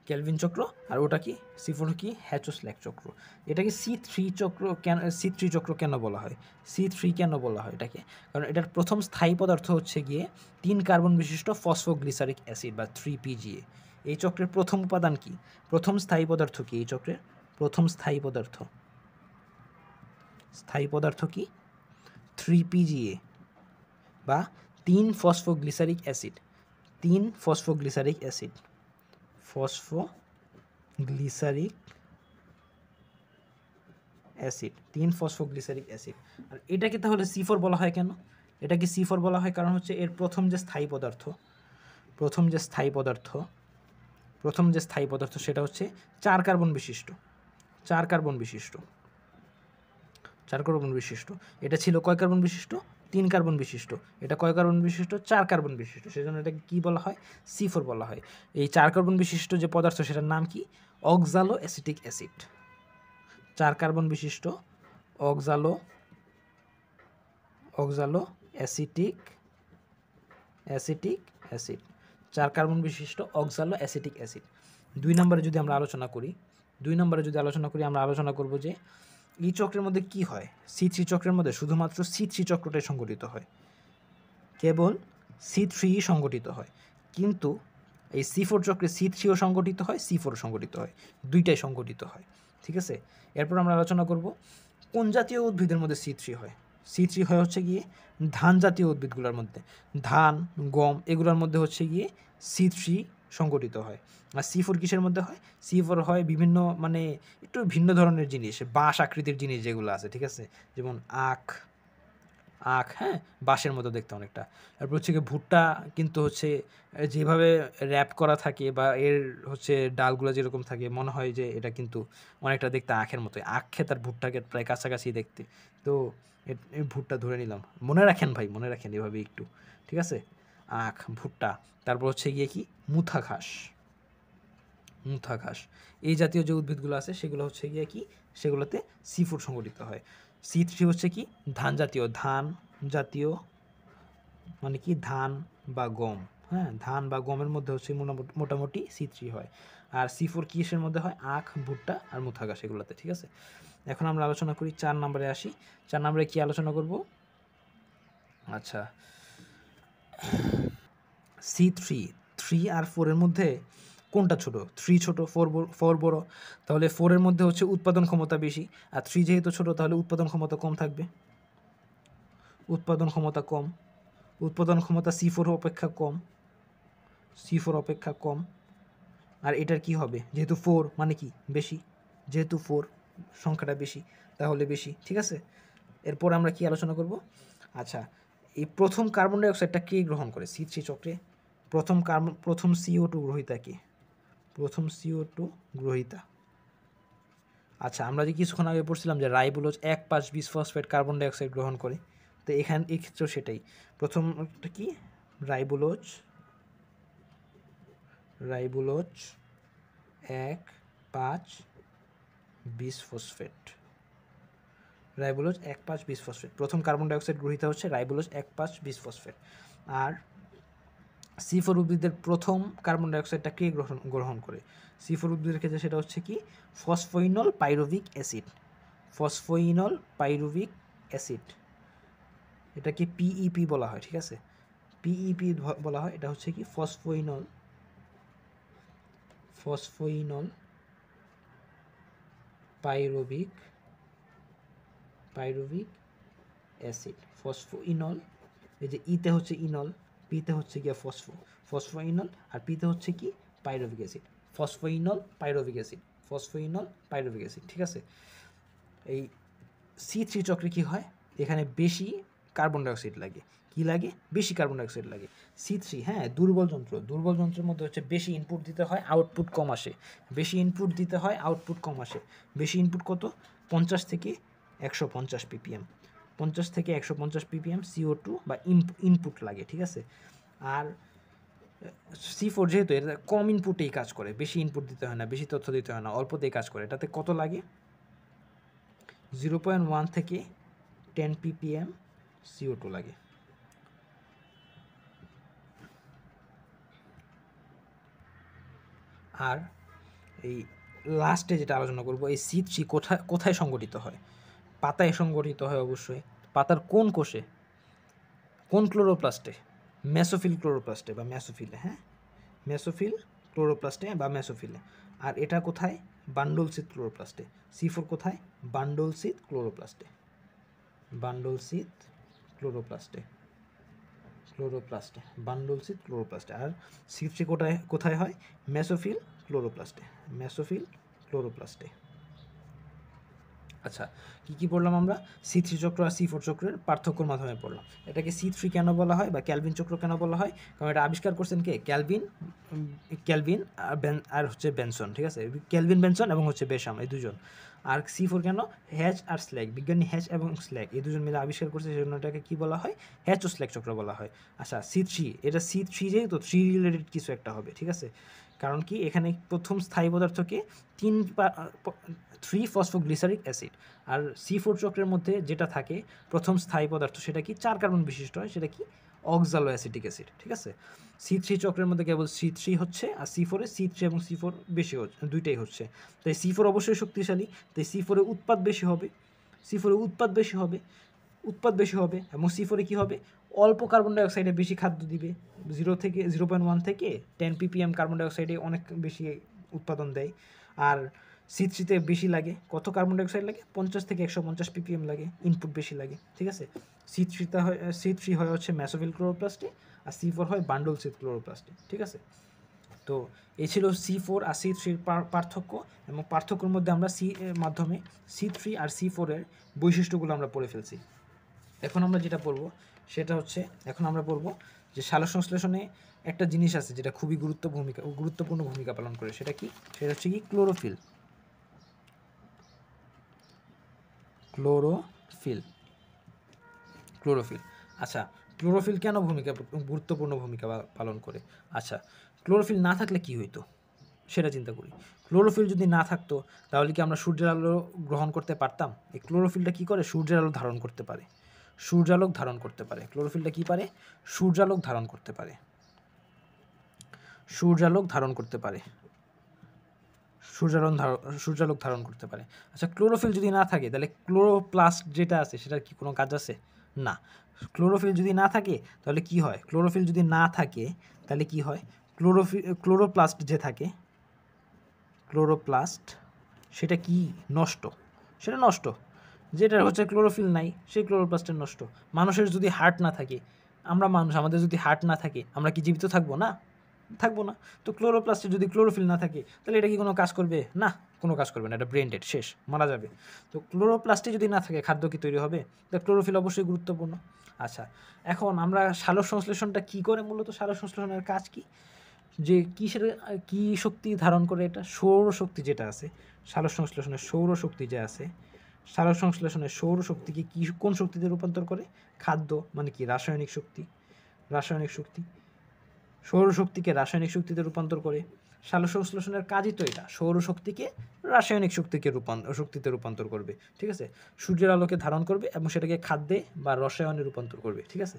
ক্যালভিন চক্র আর ওটা কি C4 কি? হ্যাচো স্ল্যাক চক্র। এটাকে C3 চক্র কেন, C3 চক্র কেন বলা হয়? C3 কেন বলা হয় এটাকে? কারণ এটার প্রথম স্থায়ী পদার্থ হচ্ছে গিয়ে 3 কার্বন বিশিষ্ট ফসফোগ্লিসারিক অ্যাসিড বা 3PGA। এই চক্রের প্রথম উপাদান কি? প্রথম স্থায়ী পদার্থ কি এই চক্রের? প্রথম স্থায়ী পদার্থ, স্থায়ী পদার্থ কি? 3PGA বা 3 phosphoglyceric acid, 3 phosphoglyceric acid, phosphoglyceric acid, 3 phosphoglyceric acid. আর এটাকে তাহলে C4 বলা হয় কেন? এটাকে C4 বলা হয় কারণ হচ্ছে এর প্রথম যে স্থায়ী পদার্থ, প্রথম যে স্থায়ী পদার্থ সেটা হচ্ছে 4 কার্বন বিশিষ্ট, 4 কার্বন বিশিষ্ট, 4 কার্বন বিশিষ্ট। এটা ছিল কয় কার্বন বিশিষ্ট? 3 কার্বন বিশিষ্ট। এটা কয় কার্বন বিশিষ্ট? 4 কার্বন বিশিষ্ট। সেজন্য এটাকে কী বলা হয়? C4 বলা হয়। এই 4 কার্বন বিশিষ্ট যে পদার্থ সেটার নাম কি? অক্সালো অ্যাসিটিক অ্যাসিড। 4 কার্বন বিশিষ্ট অক্সালো অ্যাসিটিক অ্যাসিড, 4 কার্বন বিশিষ্ট অক্সালো অ্যাসিটিক অ্যাসিড। 2 নম্বরে যদি আমরা আলোচনা করি, আমরা আলোচনা করব যে এই চক্রের মধ্যে কি হয়। C3 চক্রের মধ্যে শুধুমাত্র C3 চক্রটাই সংগঠিত হয়, কেবল C3 সংগঠিত হয়। কিন্তু এই C4 চক্রে C3ও সংগঠিত হয়, C4ও সংগঠিত হয়, দুইটাই সংগঠিত হয়। ঠিক আছে, এরপর আমরা আলোচনা করব কোন জাতীয় উদ্ভিদের মধ্যে C3 হয়। C3 হয় হচ্ছে গিয়ে ধান জাতীয় উদ্ভিদগুলোর মধ্যে, ধান, গম এগুলোর মধ্যে হচ্ছে গিয়ে C3 সংগঠিত হয়। আর C4 কিসের মধ্যে হয়? C4 হয় বিভিন্ন মানে একটু ভিন্ন ধরনের জিনিস, বাঁশ আকৃতির জিনিস যেগুলো আছে, ঠিক আছে, যেমন আখ, হ্যাঁ, বাঁশের মতো দেখতে অনেকটা। তারপর হচ্ছে গিয়ে ভুট্টা কিন্তু হচ্ছে যেভাবে র্যাপ করা থাকে বা এর হচ্ছে ডালগুলো যেরকম থাকে মনে হয় যে এটা কিন্তু অনেকটা দেখতে আখের মতোই। আখ ক্ষেত আর ভুট্টাকে প্রায় কাছাকাছি দেখতে। তো ভুট্টা ধরে নিলাম, মনে রাখেন ভাই, মনে রাখেন এভাবে একটু, ঠিক আছে। আখ, ভুট্টা, তারপর হচ্ছে গিয়ে কি মুথা ঘাস, মুথা ঘাস, এই জাতীয় যে উদ্ভিদগুলো আছে সেগুলো হচ্ছে গিয়ে কি, সেগুলোতে সি ফোর সংগঠিত হয়। C3 হচ্ছে কি ধান জাতীয়, ধান জাতীয় মানে কি ধান বা গম, হ্যাঁ ধান বা গমের মধ্যে হচ্ছে মোটামুটি C3 হয়। আর C4 কিসের মধ্যে হয়, আখ, ভুট্টা আর মুথা ঘাস এগুলোতে, ঠিক আছে। এখন আমরা আলোচনা করি 4 নম্বরে আসি। 4 নম্বরে কি আলোচনা করব, আচ্ছা C3, 3 আর 4 এর মধ্যে কোনটা ছোট, 3 ছোট, 4 বড়, তাহলে 4 এর মধ্যে হচ্ছে উৎপাদন ক্ষমতা বেশি, আর 3 যেহেতু ছোট তাহলে উৎপাদন ক্ষমতা কম থাকবে, উৎপাদন ক্ষমতা কম, উৎপাদন ক্ষমতা C4 অপেক্ষা কম, C4 অপেক্ষা কম। আর এটার কি হবে, যেহেতু 4 মানে কি বেশি, যেহেতু 4 সংখ্যাটা বেশি তাহলে বেশি, ঠিক আছে। এরপর আমরা কি আলোচনা করব, আচ্ছা এই প্রথম কার্বন ডাইঅক্সাইডটা কে গ্রহণ করে C3 চক্রে, প্রথম CO2 গ্রহীতা কে, প্রথম CO2 গ্রহীতা। আচ্ছা আমরা যে কিছুক্ষণ আগে পড়ছিলাম যে রাইবোলোজ 1,5-বিসফসফেট কার্বন ডাইঅক্সাইড গ্রহণ করে, তো এখানে এই ক্ষেত্রেও সেটাই, প্রথমটা কি রাইবোলোজ 1,5-বিসফসফেট, রাইবোলোজ 1,5-বিসফসফেট, প্রথম কার্বন ডাইঅক্সাইড গ্রহীতা হচ্ছে রাইবোলোজ 1,5-বিসফসফেট। আর C4 উদ্ভিদের প্রথম কার্বন ডাইঅক্সাইডটা কে গ্রহণ করে, C4 উদ্ভিদের ক্ষেত্রে সেটা হচ্ছে কি ফসফোইনল পাইরুভিক অ্যাসিড, ফসফোইনল পাইরুভিক অ্যাসিড, এটাকে পিইপি বলা হয়, ঠিক আছে, পিইপি বলা হয়, এটা হচ্ছে কি ফসফোইনল পাইরুভিক অ্যাসিড, ফসফোইনল, এই যে ইতে হচ্ছে ইনল, পিতে হচ্ছে গিয়ে ফসফোইনল, আর পিতে হচ্ছে কি পাইরুভিক অ্যাসিড, ফসফোইনল পাইরুভিক অ্যাসিড, ঠিক আছে। এই C3 চক্রে কি হয়, এখানে বেশি কার্বন ডাইঅক্সাইড লাগে, কি লাগে, বেশি কার্বন ডাইঅক্সাইড লাগে। C3 হ্যাঁ দুর্বল যন্ত্রের মধ্যে হচ্ছে বেশি ইনপুট দিতে হয়, আউটপুট কম আসে, বেশি ইনপুট দিতে হয়, আউটপুট কম আসে। বেশি ইনপুট কত, 50 থেকে 150 ppm, 50 থেকে 150 ppm CO2 বা ইনপুট লাগে, ঠিক আছে। আর C4 যেহেতু এটা কম ইনপুটেই কাজ করে, বেশি ইনপুট দিতে হয় না, বেশি তথ্য দিতে হয় না, অল্পতেই কাজ করে, এটাতে কত লাগে 0.1 থেকে 10 ppm CO2 লাগে। আর এই লাস্টে যেটা আলোচনা করব, এই C3 কোথায় সংগঠিত হয়, পাতায় সংগঠিত হয় অবশ্যই, পাতার কোন কোষে, কোন ক্লোরোপ্লাস্টে, মেসোফিল ক্লোরোপ্লাস্টে বা মেসোফিলে, হ্যাঁ মেসোফিল ক্লোরোপ্লাস্টে বা মেসোফিলে। আর এটা কোথায়, বান্ডলসিত ক্লোরোপ্লাস্টে। C4 কোথায়, বান্ডলসিত ক্লোরোপ্লাস্টে, বান্ডলসিত ক্লোরোপ্লাস্টে। আর C3 কোথায় হয়, মেসোফিল ক্লোরোপ্লাস্টে। আচ্ছা কি পড়লাম আমরা, C3 চক্র আর C4 চক্রের পার্থক্যর মাধ্যমে পড়লাম। এটাকে C3 কেন বলা হয় বা ক্যালভিন চক্র কেন বলা হয়, কারণ এটা আবিষ্কার করছেন কে, ক্যালভিন আর হচ্ছে বেনসন, ঠিক আছে, ক্যালভিন বেনসন এবং হচ্ছে বেশাম, এই দুজন। আর C4 কেন, হ্যাচ আর স্ল্যাগ, বিজ্ঞানী হ্যাচ এবং স্ল্যাগ এই দুজন মিলে আবিষ্কার করছে, সেজন্য এটাকে কি বলা হয়, হ্যাচ ও স্ল্যাগ চক্র বলা হয়। আচ্ছা C3, এটা C3 যেহেতু 3 রিলেটেড কিছু একটা হবে, ঠিক আছে, কারণ কি এখানে প্রথম স্থায়ী পদার্থকে 3 ফসফোগ্লিসারিক অ্যাসিড, আর C4 চক্রের মধ্যে যেটা থাকে প্রথম স্থায়ী পদার্থ সেটা কি 4 কার্বন বিশিষ্ট হয়, সেটা কি অক্সালো অ্যাসিটিক অ্যাসিড, ঠিক আছে। C3 চক্রের মধ্যে কেবল C3 হচ্ছে, আর C4 এ C3 এবং C4 বেশি হচ্ছে, দুইটাই হচ্ছে, তাই C4 অবশ্যই শক্তিশালী, তাই C4 এ উৎপাদ বেশি হবে, উৎপাদ বেশি হবে এবং C4 এ কী হবে, অল্প কার্বন ডাইঅক্সাইডে বেশি খাদ্য দিবে, 0.1 থেকে 10 ppm কার্বন ডাইঅক্সাইডে অনেক বেশি উৎপাদন দেয়। আর C3-তে বেশি লাগে, কত কার্বন ডাইঅক্সাইড লাগে, 50 থেকে 150 ppm লাগে, ইনপুট বেশি লাগে, ঠিক আছে। C3 হয় হচ্ছে মেসোফিল ক্লোরোপ্লাস্টে, আর C4 হয় বান্ডলসিত ক্লোরোপ্লাস্টে, ঠিক আছে। তো এই ছিল C4 আর C3-র পার্থক্য, এবং পার্থক্যের মধ্যে আমরা মাধ্যমে C3 আর C4 এর বৈশিষ্ট্যগুলো আমরা পড়ে ফেলছি। এখন আমরা যেটা পড়ব সেটা হচ্ছে, এখন আমরা পড়ব যে সালোকসংশ্লেষণে একটা জিনিস আছে যেটা খুবই গুরুত্বপূর্ণ ভূমিকা পালন করে, সেটা কি, সেটা হচ্ছে কি ক্লোরোফিল। আচ্ছা ক্লোরোফিল কেন গুরুত্বপূর্ণ ভূমিকা পালন করে? আচ্ছা, ক্লোরোফিল না থাকলে কি হইতো সেটা চিন্তা করি। ক্লোরোফিল যদি না থাকতো তাহলে কি আমরা সূর্যের আলো গ্রহণ করতে পারতাম? এই ক্লোরোফিলটা কি করে? সূর্যের আলো ধারণ করতে পারে, সূর্যালোক ধারণ করতে পারে। ক্লোরোফিলটা কি পারে? সূর্যালোক ধারণ করতে পারে, সূর্যালোক ধারণ করতে পারে, সূর্যালোক ধারণ করতে পারে। আচ্ছা, ক্লোরোফিল যদি না থাকে তাহলে ক্লোরোপ্লাস্ট যেটা আছে সেটার কি কোনো কাজ আছে? না। ক্লোরোফিল যদি না থাকে তাহলে কি হয়? ক্লোরোফিল যদি না থাকে তাহলে কি হয়? ক্লোরোপ্লাস্ট যে থাকে, ক্লোরোপ্লাস্ট সেটা কি নষ্ট, সেটা নষ্ট। যেটা হচ্ছে ক্লোরোফিল নাই সেই ক্লোরোপ্লাস্টের নষ্ট। মানুষের যদি হার্ট না থাকে, আমরা মানুষ, আমাদের যদি হার্ট না থাকে আমরা কি জীবিত থাকবো? না, থাকবো না। তো ক্লোরোপ্লাস্টে যদি ক্লোরোফিল না থাকে তাহলে এটা কি কোনো কাজ করবে? না, কোনো কাজ করবে না, এটা ব্রেন ডেড, শেষ, মারা যাবে। তো ক্লোরোপ্লাস্টে যদি না থাকে খাদ্য কি তৈরি হবে? তো ক্লোরোফিল অবশ্যই গুরুত্বপূর্ণ। আচ্ছা, এখন আমরা সালোক সংশ্লেষণটা কি করে? মূলত সালোক সংশ্লেষণের কাজ কি? যে কিসের কি শক্তি ধারণ করে? এটা সৌরশক্তি যেটা আছে, সালোক সংশ্লেষণের সৌরশক্তি যে আছে, সালোক সংশ্লেষণের সৌরশক্তিকে কি কোন শক্তিতে রূপান্তর করে? খাদ্য মানে কি? রাসায়নিক শক্তি, রাসায়নিক শক্তি। সৌরশক্তিকে রাসায়নিক শক্তিতে রূপান্তর করে। সালোক সংশ্লেষণের কাজই তো এটা, সৌরশক্তিকে রাসায়নিক শক্তিতে রূপান্তর করবে, ঠিক আছে? সূর্যের আলোকে ধারণ করবে এবং সেটাকে খাদ্যে বা রসায়নে রূপান্তর করবে, ঠিক আছে?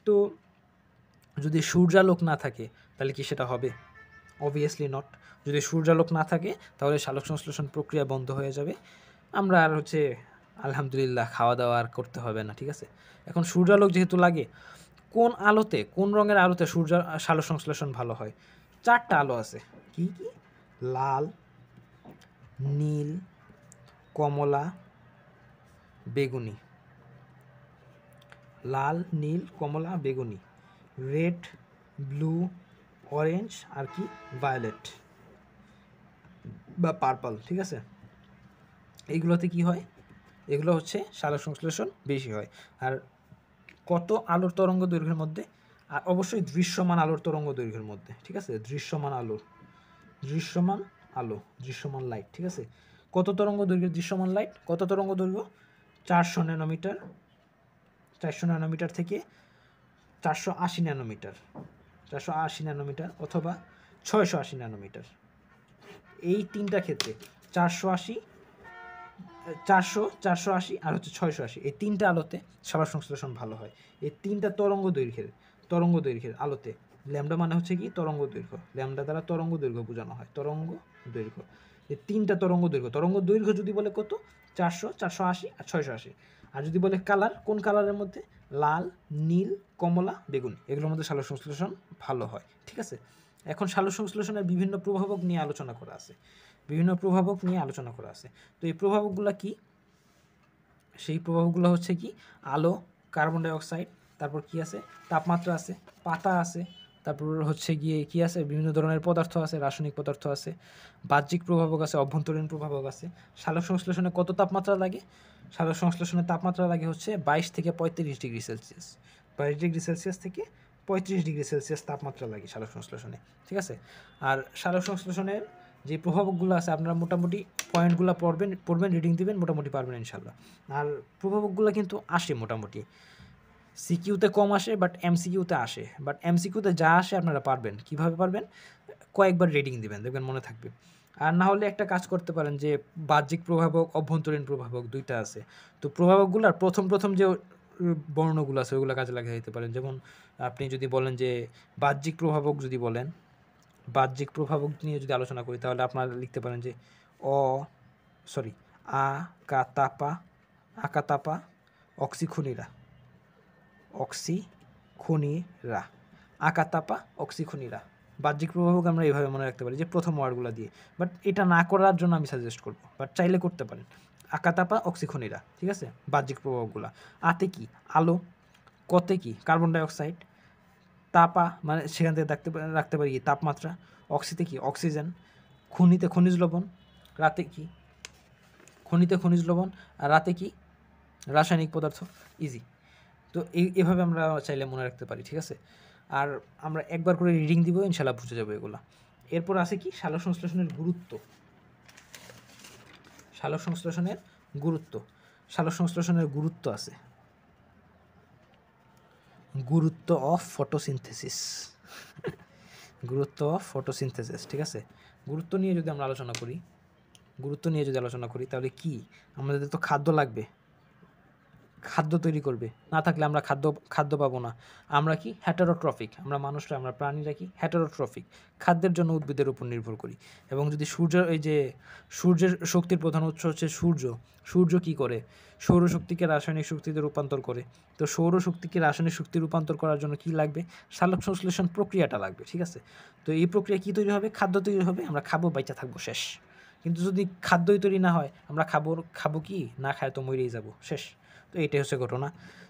তো যদি সূর্যালোক না থাকে তাহলে কি সেটা হবে? Obviously not. যদি সূর্যালোক না থাকে তাহলে সালোক সংশ্লেষণ প্রক্রিয়া বন্ধ হয়ে যাবে, আমরা আর আলহামদুলিল্লাহ খাওয়া দাওয়া আর করতে হবে না, ঠিক আছে? এখন সূর্যালোক যেহেতু লাগে, কোন আলোতে, কোন রঙের আলোতে সালোক সংশ্লেষণ ভালো হয়? 4টা আলো আছে। কি কি? লাল, নীল, কমলা, বেগুনি। লাল, নীল, কমলা, বেগুনি। রেড, ব্লু, অরেঞ্জ আর কি? ভায়োলেট বা পার্পল, ঠিক আছে? এইগুলোতে কি হয়? এগুলো হচ্ছে সালোক সংশ্লেষণ বেশি হয়। আর কত আলোর তরঙ্গ দৈর্ঘ্যের মধ্যে? আর অবশ্যই দৃশ্যমান আলোর তরঙ্গ দৈর্ঘ্যের মধ্যে, ঠিক আছে? দৃশ্যমান আলো, দৃশ্যমান আলো, দৃশ্যমান লাইট, ঠিক আছে? কত তরঙ্গ দৈর্ঘ্যের দৃশ্যমান লাইট? কত তরঙ্গ দৈর্ঘ্য? 400 ন্যানোমিটার, 400 ন্যানোমিটার থেকে 480 ন্যানোমিটার, 480 ন্যানোমিটার অথবা 680 ন্যানোমিটার। এই তিনটা ক্ষেত্রে 480, 400, 480 আর হচ্ছে 680, এই তিনটা আলোতে সালোক সংশ্লেষণ ভালো হয়। এই তিনটা তরঙ্গ দৈর্ঘ্যের আলোতে, ল্যামডা মানে হচ্ছে কি? তরঙ্গ দৈর্ঘ্য। ল্যামডা দ্বারা তরঙ্গ দৈর্ঘ্য বোঝানো হয়, তরঙ্গ দৈর্ঘ্য। এই তিনটা তরঙ্গ দৈর্ঘ্য যদি বলে কত? 400, 480 আর 680। আর যদি বলে কালার, কোন কালারের মধ্যে? লাল, নীল, কমলা, বেগুনি, এগুলোর মধ্যে সালোক সংশ্লেষণ ভালো হয়, ঠিক আছে? এখন সালোক সংশ্লেষণের বিভিন্ন প্রভাবক নিয়ে আলোচনা করা আছে, তো এই প্রভাবকগুলো কি? সেই প্রভাবকগুলো হচ্ছে কি? আলো, কার্বন ডাই অক্সাইড, তারপর কি আছে? তাপমাত্রা আছে, পাতা আছে, তারপর হচ্ছে গিয়ে কি আছে? বিভিন্ন ধরনের পদার্থ আছে, রাসায়নিক পদার্থ আছে, বাহ্যিক প্রভাবক আছে, অভ্যন্তরীণ প্রভাবক আছে। সালোক সংশ্লেষণে কত তাপমাত্রা লাগে? সালোক সংশ্লেষণের তাপমাত্রা লাগে হচ্ছে 22 থেকে 35 ডিগ্রি সেলসিয়াস, 22 ডিগ্রি সেলসিয়াস থেকে 35 ডিগ্রি সেলসিয়াস তাপমাত্রা লাগে সালোক সংশ্লেষণে, ঠিক আছে? আর সালোক সংশ্লেষণের যে প্রভাবকগুলো আছে আপনারা মোটামুটি পয়েন্টগুলো পড়বেন, রিডিং দিবেন, মোটামুটি পারবেন ইনশাল্লাহ। আর প্রভাবকগুলো কিন্তু আসে মোটামুটি, সিকিউতে কম আসে বাট এমসিকিউতে আসে, বাট এমসিকিউতে যা আসে আপনারা পারবেন। কিভাবে পারবেন? কয়েকবার রিডিং দিবেন, দেখবেন মনে থাকবে। আর না হলে একটা কাজ করতে পারেন যে বাহ্যিক প্রভাবক, অভ্যন্তরীণ প্রভাবক দুইটা আছে, তো প্রভাবকগুলোর প্রথম যে বর্ণগুলো আছে ওইগুলো কাজে লাগিয়ে দিতে পারেন। যেমন আপনি যদি বলেন যে বাহ্যিক প্রভাবক, যদি বলেন বাহ্যিক প্রভাবক নিয়ে যদি আলোচনা করি তাহলে আপনারা লিখতে পারেন যে আকাতাপা অক্সিখনিরা, অক্সিখনিরা। বাহ্যিক প্রভাবক আমরা এইভাবে মনে রাখতে পারি যে প্রথম ওয়ার্ডগুলো দিয়ে, বাট এটা না করার জন্য আমি সাজেস্ট করব, বাট চাইলে করতে পারেন। আকাতাপা অক্সিখনিরা, ঠিক আছে? বাহ্যিক প্রভাবকগুলো। আতে কি? আলো। কতে কি? Carbon die oxide. তাপা মানে সেখান থেকে রাখতে পারি কি? তাপমাত্রা। অক্সিতে কি? অক্সিজেন। খনিতে খনিজ লবণ। রাতে কি? খনিতে খনিজ লবণ। আর রাতে কি? রাসায়নিক পদার্থ। ইজি। তো এভাবে আমরা চাইলে মনে রাখতে পারি, ঠিক আছে? আর আমরা একবার করে রিডিং দিব, ইনশাল্লাহ বুঝে যাবো এগুলা। এরপর আছে কি? সালোক সংশ্লেষণের গুরুত্ব। সালোক সংশ্লেষণের গুরুত্ব আছে। গুরুত্ব অফ ফটোসিনথেসিস। গুরুত্ব অফ ফটোসিনথেসিস, ঠিক আছে। গুরুত্ব নিয়ে যদি আমরা আলোচনা করি তাহলে কি আমাদের তো খাদ্য লাগবে, খাদ্য তৈরি করবে, না থাকলে আমরা খাদ্য পাবো না। আমরা কি হেটারোট্রফিক, আমরা মানুষরা, আমরা প্রাণীরা কি হেটারোট্রফিক, খাদ্যের জন্য উদ্ভিদের উপর নির্ভর করি। এবং যদি সূর্যের শক্তির প্রধান উৎস হচ্ছে সূর্য কি করে, সৌরশক্তিকে রাসায়নিক শক্তিতে রূপান্তর করে। তো সৌরশক্তিকে রাসায়নিক শক্তি রূপান্তর করার জন্য কি লাগবে, সালোক সংশ্লেষণ প্রক্রিয়াটা লাগবে, ঠিক আছে। তো এই প্রক্রিয়া কি তৈরি হবে, খাদ্য তৈরি হবে, আমরা খাবো, বাইচা থাকবো, শেষ। কিন্তু যদি খাদ্যই তৈরি না হয়, আমরা খাবো কি, না খায় তো মরেই যাব, শেষ। তো এইটাই হচ্ছে ঘটনা।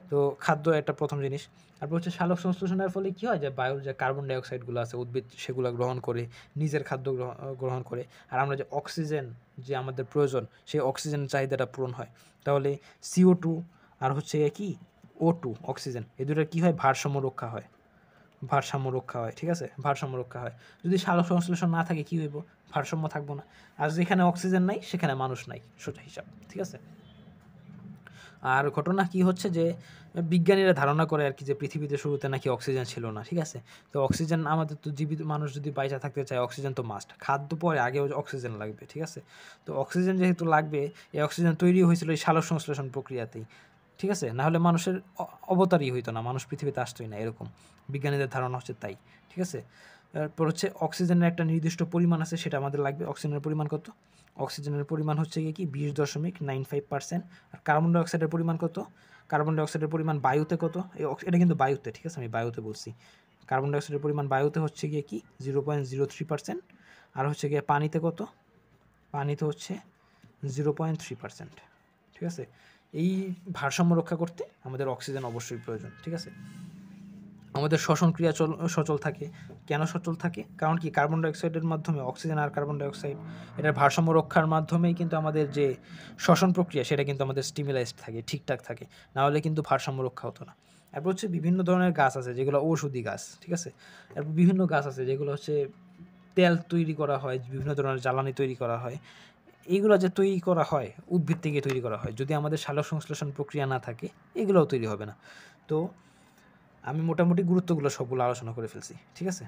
তো খাদ্য একটা প্রথম জিনিস। তারপর হচ্ছে সালোক সংশ্লেষণের ফলে কী হয়, যে বায়ুর যে কার্বন ডাইঅক্সাইডগুলো আছে উদ্ভিদ সেগুলো গ্রহণ করে নিজের খাদ্য গ্রহণ করে, আর আমরা যে অক্সিজেন যে আমাদের প্রয়োজন সেই অক্সিজেনের চাহিদাটা পূরণ হয়। তাহলে CO2 আর হচ্ছে কি O2 অক্সিজেন, এই দুটোর কী হয়, ভারসাম্য রক্ষা হয়, ঠিক আছে, ভারসাম্য রক্ষা হয়। যদি সালোক সংশ্লেষণ না থাকে কী হইব, ভারসাম্য থাকবো না। আর যেখানে অক্সিজেন নাই সেখানে মানুষ নাই, সোজা হিসাব, ঠিক আছে। আর ঘটনা কি হচ্ছে যে বিজ্ঞানীরা ধারণা করে আর কি যে পৃথিবীতে শুরুতে নাকি অক্সিজেন ছিল না, ঠিক আছে। তো অক্সিজেন আমাদের তো জীবিত মানুষ যদি বাইচা থাকতে চায় অক্সিজেন তো মাস্ট, খাদ্য পরে আগেও অক্সিজেন লাগবে, ঠিক আছে। তো অক্সিজেন যেহেতু লাগবে, এই অক্সিজেন তৈরি হয়েছিল এই সালোক সংশ্লেষণ প্রক্রিয়াতেই, ঠিক আছে। না হলে মানুষের অবতারই হইতো না, মানুষ পৃথিবীতে আসতোই না, এরকম বিজ্ঞানীদের ধারণা হচ্ছে তাই, ঠিক আছে। তারপর হচ্ছে অক্সিজেনের একটা নির্দিষ্ট পরিমাণ আছে, সেটা আমাদের লাগবে। অক্সিজেনের পরিমাণ কত, অক্সিজেনের পরিমাণ হচ্ছে কি 20.95%। আর কার্বন ডাইঅক্সাইডের পরিমাণ কত, কার্বন ডাইঅক্সাইডের পরিমাণ বায়ুতে কত, এটা কিন্তু বায়ুতে, ঠিক আছে, আমি বায়ুতে বলছি। কার্বন ডাইঅক্সাইডের পরিমাণ বায়ুতে হচ্ছে গিয়ে কি 0.03%। আর হচ্ছে গিয়ে পানিতে কত, পানিতে হচ্ছে 0.3%, ঠিক আছে। এই ভারসাম্য রক্ষা করতে আমাদের অক্সিজেন অবশ্যই প্রয়োজন, ঠিক আছে। আমাদের শ্বসন ক্রিয়া সচল থাকে। কেন সচল থাকে, কারণ কি কার্বন ডাইঅক্সাইডের মাধ্যমে, অক্সিজেন আর কার্বন ডাইঅক্সাইড এটার ভারসাম্য রক্ষার মাধ্যমেই কিন্তু আমাদের যে শ্বসন প্রক্রিয়া সেটা কিন্তু আমাদের স্টিমুলাইজড থাকে, ঠিকঠাক থাকে, না হলে কিন্তু ভারসাম্য রক্ষা হতো না। এরপর হচ্ছে বিভিন্ন ধরনের গাছ আছে যেগুলো ঔষধি গাছ, ঠিক আছে। এরপর বিভিন্ন গাছ আছে যেগুলো হচ্ছে তেল তৈরি করা হয়, বিভিন্ন ধরনের জ্বালানি তৈরি করা হয়। এইগুলো যে তৈরি করা হয় উদ্ভিদ থেকে তৈরি করা হয়, যদি আমাদের সালোক সংশ্লেষণ প্রক্রিয়া না থাকে এগুলোও তৈরি হবে না। তো আমি মোটামুটি গুরুত্বগুলো সবগুলো আলোচনা করে ফেলছি, ঠিক আছে।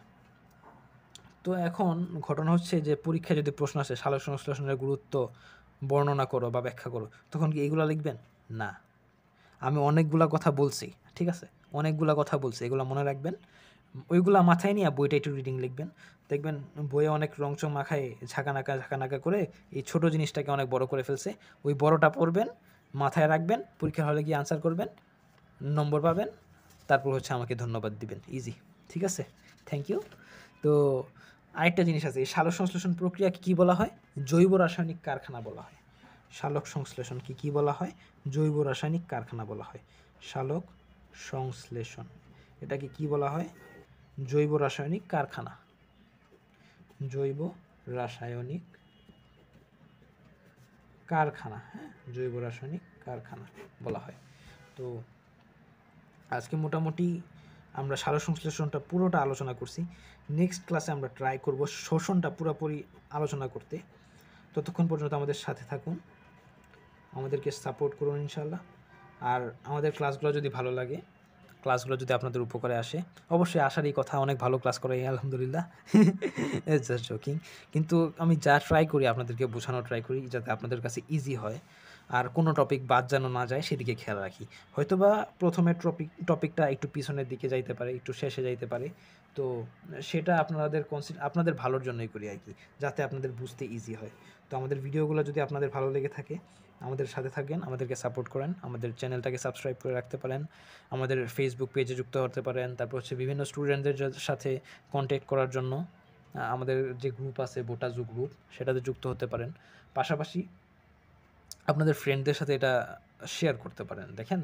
তো এখন ঘটনা হচ্ছে যে পরীক্ষায় যদি প্রশ্ন আসে সালোক সংশ্লেষণের গুরুত্ব বর্ণনা করো বা ব্যাখ্যা করো, তখন কি এইগুলো লিখবেন? না, আমি অনেকগুলা কথা বলছি, ঠিক আছে, অনেকগুলা কথা বলছি, এগুলো মনে রাখবেন। ওইগুলা মাথায় নিয়ে বইটা একটু রিডিং লিখবেন, দেখবেন বইয়ে অনেক রংচং মাখায় ঝাঁকানাকা করে এই ছোট জিনিসটাকে অনেক বড় করে ফেলছে। ওই বড়টা পড়বেন, মাথায় রাখবেন, পরীক্ষার হলে গিয়ে আনসার করবেন, নম্বর পাবেন, তারপর হচ্ছে আমাকে ধন্যবাদ দিবেন, ইজি, ঠিক আছে, থ্যাংক ইউ। তো আরেকটা জিনিস আছে, এই সালোক সংশ্লেষণ প্রক্রিয়াকে কী বলা হয়, জৈব রাসায়নিক কারখানা বলা হয়। সালোক সংশ্লেষণকে কী বলা হয়, জৈব রাসায়নিক কারখানা বলা হয়। সালোক সংশ্লেষণ এটাকে কি বলা হয়, জৈব রাসায়নিক কারখানা, জৈব রাসায়নিক কারখানা, হ্যাঁ, জৈব রাসায়নিক কারখানা বলা হয়। তো আজকে মোটামুটি আমরা সালোক সংশ্লেষণটা পুরোটা আলোচনা করছি। নেক্সট ক্লাসে আমরা ট্রাই করব শোষণটা পুরোপুরি আলোচনা করতে। ততক্ষণ পর্যন্ত আমাদের সাথে থাকুন, আমাদেরকে সাপোর্ট করুন ইনশাল্লাহ। আর আমাদের ক্লাসগুলো যদি ভালো লাগে, ক্লাসগুলো যদি আপনাদের উপকারে আসে, অবশ্যই আসারই কথা, অনেক ভালো ক্লাস করাই আলহামদুলিল্লাহ, জাস্ট জোকিং। কিন্তু আমি যা ট্রাই করি আপনাদেরকে বোঝানোর ট্রাই করি যাতে আপনাদের কাছে ইজি হয়, আর কোনো টপিক বাদ যেন না যায় সেদিকে খেয়াল রাখি। হয়তোবা প্রথমে টপিকটা একটু পিছনের দিকে যাইতে পারে, একটু শেষে যাইতে পারে, তো সেটা আপনাদের ভালোর জন্যই করি আর কি, যাতে আপনাদের বুঝতে ইজি হয়। তো আমাদের ভিডিওগুলো যদি আপনাদের ভালো লেগে থাকে, আমাদের সাথে থাকেন, আমাদেরকে সাপোর্ট করেন, আমাদের চ্যানেলটাকে সাবস্ক্রাইব করে রাখতে পারেন, আমাদের ফেসবুক পেজে যুক্ত হতে পারেন। তারপর হচ্ছে বিভিন্ন স্টুডেন্টদের সাথে কন্ট্যাক্ট করার জন্য আমাদের যে গ্রুপ আছে বোটাজু গ্রুপ, সেটাতে যুক্ত হতে পারেন। পাশাপাশি আপনাদের ফ্রেন্ডদের সাথে এটা শেয়ার করতে পারেন। দেখেন,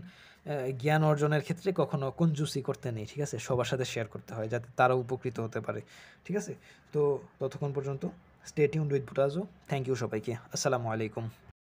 জ্ঞান অর্জনের ক্ষেত্রে কখনো কঞ্জুসি করতে নেই, ঠিক আছে, সবার সাথে শেয়ার করতে হয় যাতে তারাও উপকৃত হতে পারে, ঠিক আছে। তো ততক্ষণ পর্যন্ত স্টে টিউনড উইথ বোটাজু। থ্যাংক ইউ সবাইকে, আসসালামু আলাইকুম।